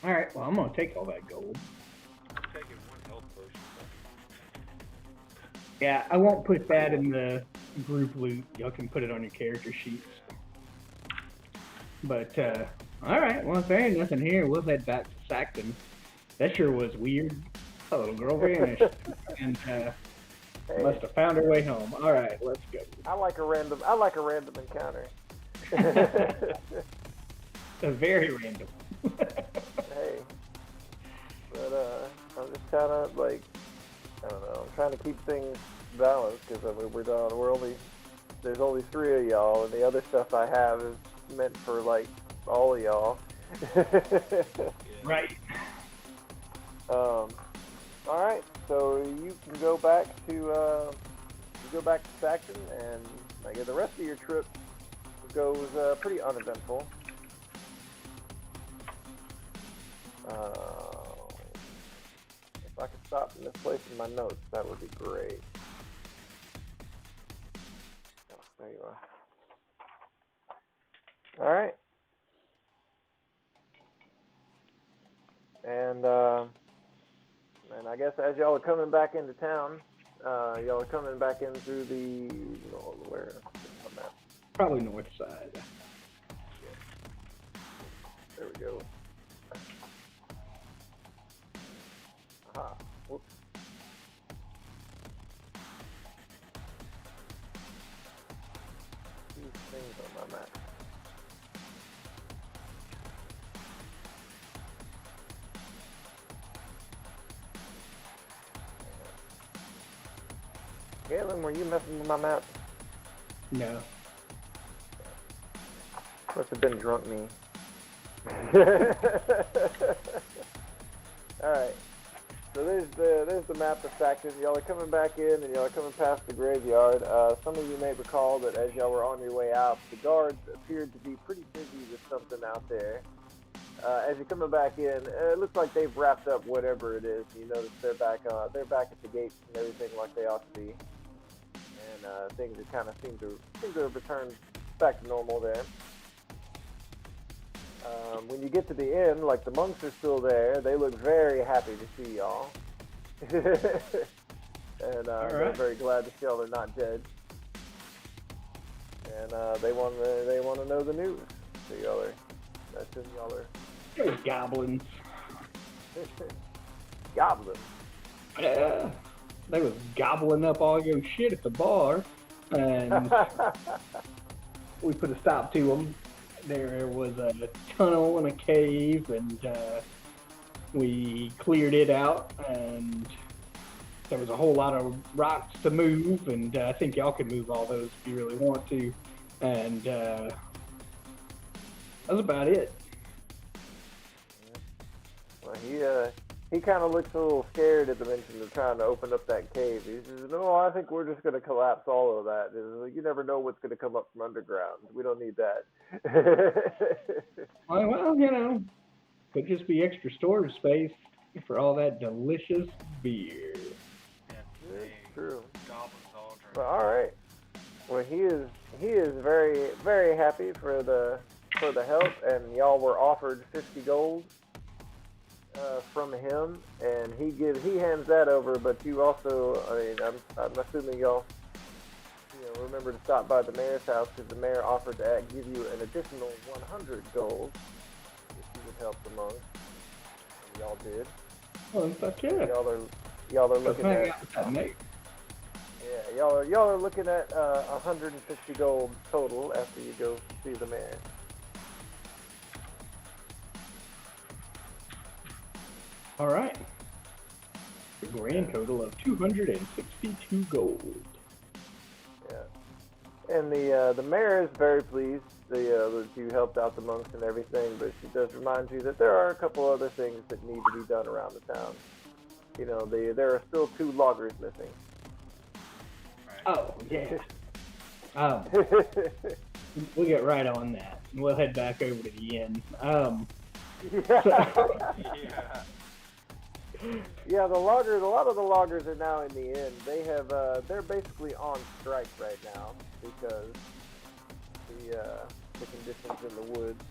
Speaker 2: All right. Well, I'm gonna take all that gold.
Speaker 1: I'm taking 1 health potion.
Speaker 2: Yeah, I won't put that in the group loot. Y'all can put it on your character sheets. But all right. Well, if there ain't nothing here, we'll head back to Saxton. That sure was weird. A little girl vanished, and must have found her way home. All right, let's go.
Speaker 4: I like a random encounter.
Speaker 2: Very random.
Speaker 4: Hey, but I'm just kind of like, I don't know. I'm trying to keep things balanced because I mean, there's only 3 of y'all, and the other stuff I have is meant for like all of y'all.
Speaker 2: Right.
Speaker 4: All right. So you can go back to Saxton, and I guess the rest of your trip goes pretty uneventful. If I could stop and misplace in my notes, that would be great. Oh, there you are. All right. And I guess as y'all are coming back into town, y'all are coming back in through the where on that?
Speaker 2: Probably north side.
Speaker 4: There we go. Aha. Whoops. These things on my map. Galen, were you messing with my map?
Speaker 2: No.
Speaker 4: Must have been drunk me. Alright. So there's the map of Saxton. Y'all are coming back in, and y'all are coming past the graveyard. Some of you may recall that as y'all were on your way out, the guards appeared to be pretty busy with something out there. As you're coming back in, it looks like they've wrapped up whatever it is. You notice they're back at the gates and everything like they ought to be. And things are kind of seem to have returned back to normal there. When you get to the inn, like the monks are still there. They look very happy to see y'all. And they're very glad to see y'all are not dead. And they want to know the news. So y'all are
Speaker 2: Those goblins.
Speaker 4: goblins.
Speaker 2: Yeah. They was gobbling up all your shit at the bar, and we put a stop to them. There was a tunnel and a cave, and we cleared it out, and there was a whole lot of rocks to move, and I think y'all can move all those if you really want to, and that's about it.
Speaker 4: Well, he kind of looks a little scared at the mention of trying to open up that cave. He says, "No, I think we're just going to collapse all of that. You never know what's going to come up from underground. We don't need that."
Speaker 2: Well, could just be extra storage space for all that delicious beer.
Speaker 4: It's true.
Speaker 1: Goblins all drink.
Speaker 4: Well, all right. Well, he is very, very happy for the help, and y'all were offered 50 gold. From him, and he hands that over. But you also, I'm assuming y'all, remember to stop by the mayor's house because the mayor offered to give you an additional 100 gold if you would help the monks. And y'all did.
Speaker 2: Oh, fuck yeah!
Speaker 4: Y'all are looking at.
Speaker 2: Yeah,
Speaker 4: y'all are looking at 150 gold total after you go see the mayor.
Speaker 2: All right. A grand total of 262 gold.
Speaker 4: Yeah. And the mayor is very pleased that you helped out the monks and everything, but she does remind you that there are a couple other things that need to be done around the town. You know, there are still 2 loggers missing.
Speaker 2: Oh, yeah. We'll get right on that. We'll head back over to the inn.
Speaker 4: Yeah, a lot of the loggers are now in the inn. They're basically on strike right now because the conditions in the woods.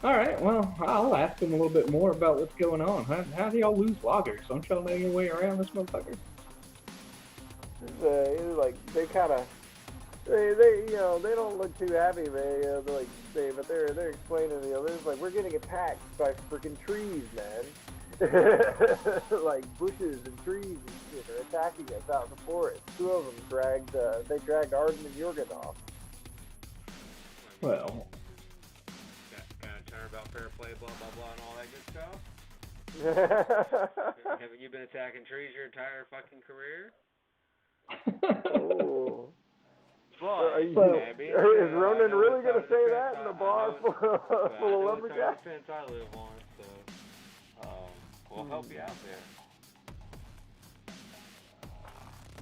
Speaker 2: All right, well, I'll ask them a little bit more about what's going on. How do y'all lose loggers? Don't y'all know your way around this motherfucker?
Speaker 4: They don't look too happy. But they're explaining, we're getting attacked by freaking trees, man. Like bushes and trees and shit are attacking us out in the forest. 2 of them dragged Arden and Jorgen off.
Speaker 2: Well,
Speaker 1: Kind of turn about fair play, blah blah blah, and all that good stuff. Haven't you been attacking trees your entire fucking career?
Speaker 4: Oh.
Speaker 1: Is
Speaker 4: Ronan really going to say that in a bar full of lumberjacks?
Speaker 1: Fence I live on, so we'll help you out there.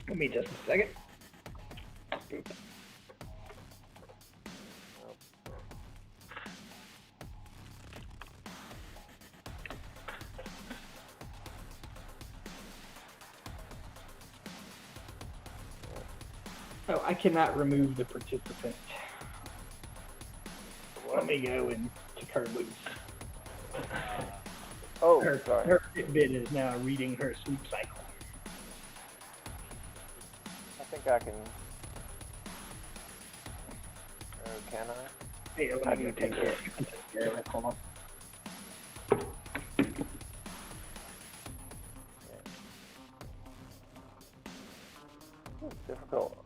Speaker 2: give me just a second. Oh, I cannot remove the participant. Let me go and kick her loose.
Speaker 4: Sorry.
Speaker 2: Her Fitbit is now reading her sleep cycle.
Speaker 4: I think I can. Can I?
Speaker 2: Here, let me go take care of it. Hold on.
Speaker 4: It's difficult.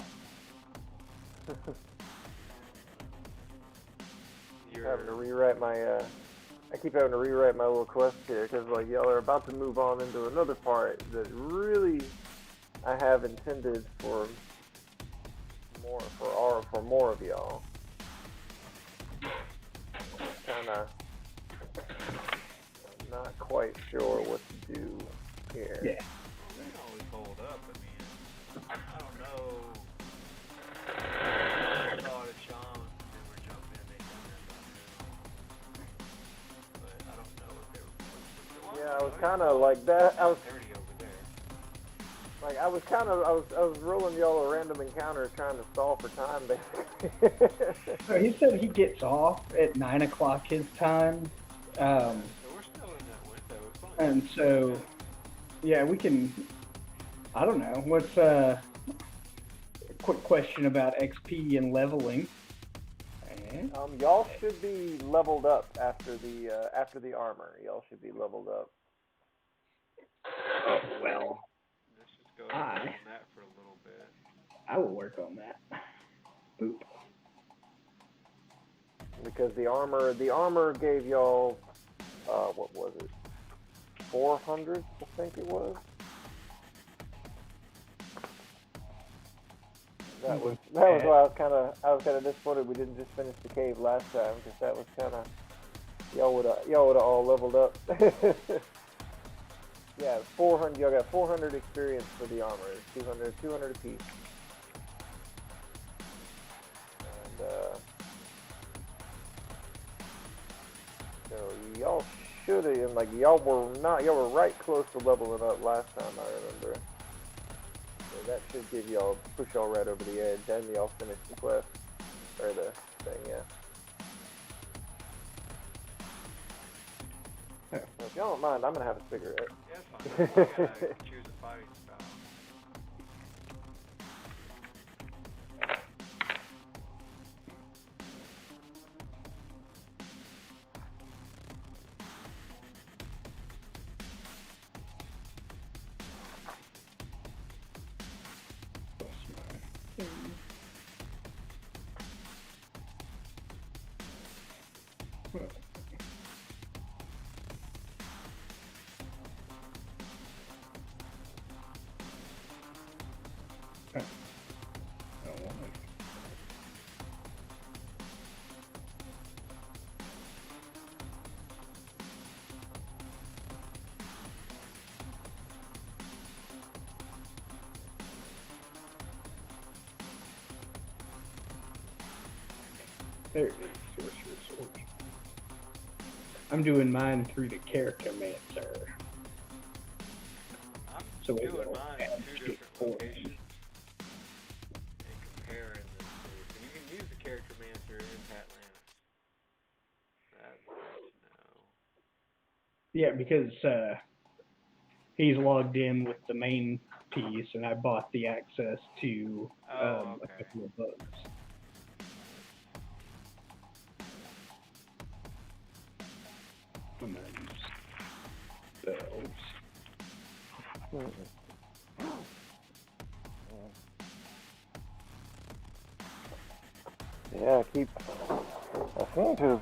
Speaker 4: Having to rewrite my. I keep having to rewrite my little quest here because y'all are about to move on into another part that really I have intended for more of y'all. Kinda not quite sure what to do here.
Speaker 2: Yeah.
Speaker 1: They always hold up. I mean, I don't know. I thought it Sean, they were jumping, they done that. But I don't know if they were.
Speaker 4: Yeah, I was kind of like that. I was
Speaker 1: dirty over there.
Speaker 4: like, I was rolling y'all a random encounter trying to stall for time, basically.
Speaker 2: So he said he gets off at 9 o'clock his time.
Speaker 1: So we're still in that window. It's fine.
Speaker 2: And so, yeah, we can. I don't know. What's a quick question about XP and leveling?
Speaker 4: Y'all should be leveled up after the armor. Y'all should be leveled up.
Speaker 2: Oh, well,
Speaker 1: Let's just go ahead and work on that for a little bit.
Speaker 2: I will work on that. Boop.
Speaker 4: Because the armor gave y'all, what was it? 400, I think it was. That was why I was kind of disappointed we didn't just finish the cave last time, because that was kind of y'all would have all leveled up. Yeah, 400. Y'all got 400 experience for the armor. 200 apiece. And so y'all should have, y'all were right close to leveling up last time, I remember. So that should push y'all right over the edge, and y'all finish the quest or the thing, yeah. So if y'all don't mind, I'm gonna have a cigarette.
Speaker 1: Yeah, it's fine. You gotta choose a fighting style.
Speaker 2: There it is. Sorcerer's Origin. I'm doing mine through the Charactermancer.
Speaker 1: I'm
Speaker 2: So we
Speaker 1: doing
Speaker 2: will
Speaker 1: mine
Speaker 2: add
Speaker 1: in two different
Speaker 2: form.
Speaker 1: locations and comparing the two. So you can use the Charactermancer in Patlantis. That's nice to know.
Speaker 2: Yeah, because he's logged in with the main piece, and I bought the access to
Speaker 1: Oh,
Speaker 2: a
Speaker 1: okay.
Speaker 2: couple of bugs. And then spells.
Speaker 4: Yeah, I seem to have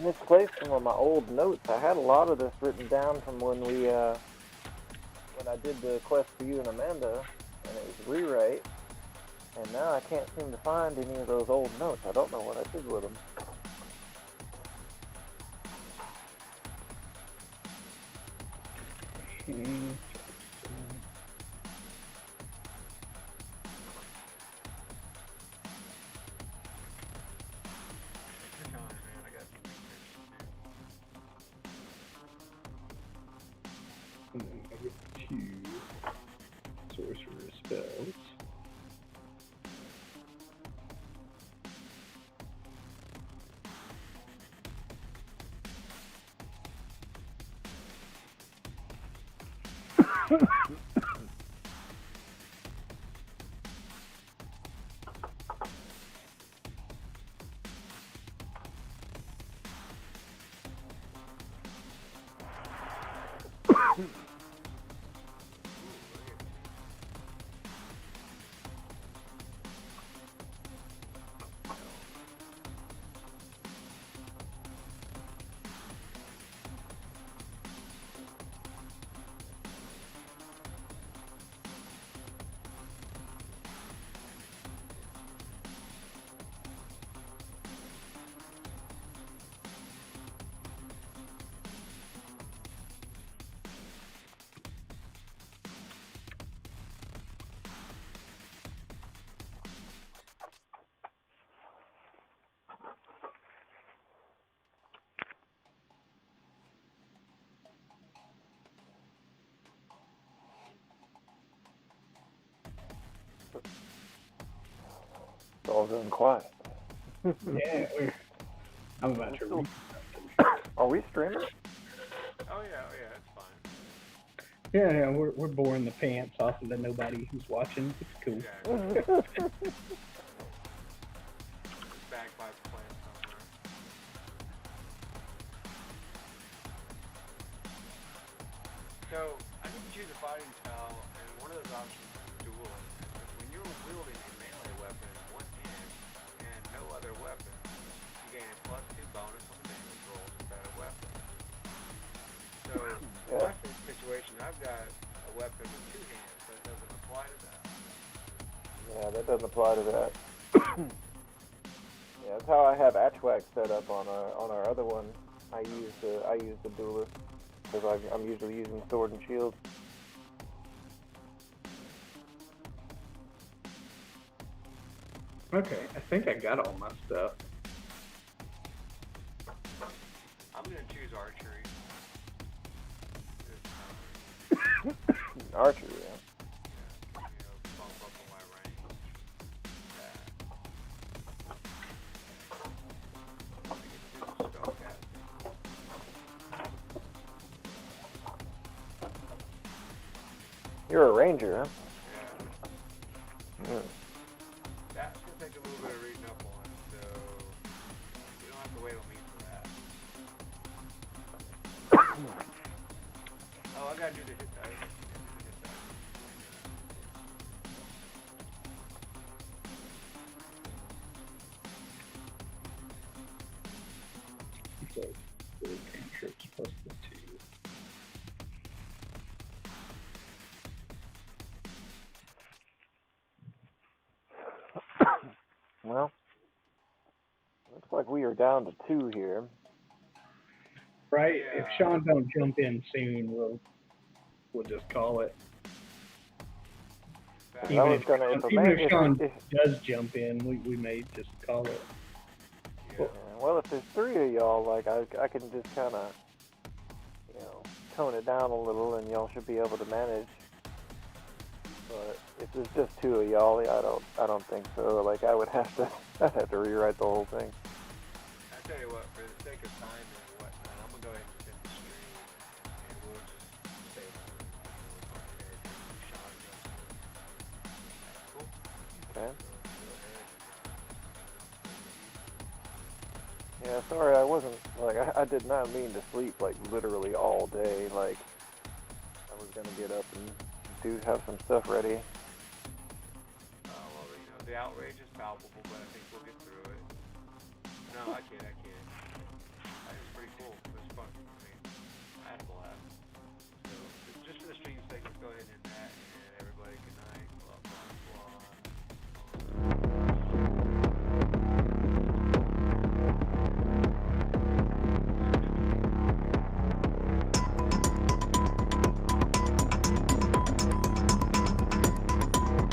Speaker 4: misplaced some of my old notes. I had a lot of this written down from when I did the quest for you and Amanda, and it was rewrite. And now I can't seem to find any of those old notes. I don't know what I did with them.
Speaker 2: And then I get 2 sorcerer spells. It's all going quiet. Yeah, I'm about to read.
Speaker 4: Are we streaming?
Speaker 1: Oh yeah, it's fine.
Speaker 2: Yeah, we're boring the pants off of nobody who's watching. It's cool.
Speaker 1: Yeah. Bagpipe playing somewhere. So I think you choose a fighting style, and one of those options is dueling. When you're wielding a melee weapon in one hand and no other weapon, you gain a +2 bonus on the damage rolls with that weapon. So in my situation, I've got a weapon with 2 hands, so it doesn't apply to that.
Speaker 4: Yeah, that doesn't apply to that. Yeah, that's how I have Atchwack set up on our other one. I use the duelist because I'm usually using sword and shield.
Speaker 2: Okay, I think I got all my stuff.
Speaker 1: I'm gonna choose archery.
Speaker 4: Archery, yeah.
Speaker 1: Bump up on my range.
Speaker 4: You're a ranger, huh?
Speaker 1: Yeah. That's gonna take a little bit of reading up on, so you don't have to wait on me for that. Oh, I gotta do the hit dice.
Speaker 2: So, 4 cantrips plus the 2.
Speaker 4: Well, looks like we are down to 2 here.
Speaker 2: Right?
Speaker 1: Yeah.
Speaker 2: If Sean don't jump in soon, we'll just call it.
Speaker 4: I was gonna,
Speaker 2: Even if Sean does jump in, we may just call it.
Speaker 1: Yeah.
Speaker 4: Well, if there's 3 of y'all, like I can just kind of, tone it down a little, and y'all should be able to manage. But if there's just 2 of y'all, I don't think so. Like I'd have to rewrite the whole thing.
Speaker 1: I tell you what, for the sake of time and whatnot, I'm gonna go ahead and send the stream, and we'll just stay on.
Speaker 4: Okay. Yeah, sorry, I wasn't, like, I did not mean to sleep, like, literally all day. Like, I was gonna get up and have some stuff ready.
Speaker 1: Well, the outrage is palpable, but I think we'll get through it. No, I kid. That was pretty cool. It was fun. I mean, I had a blast.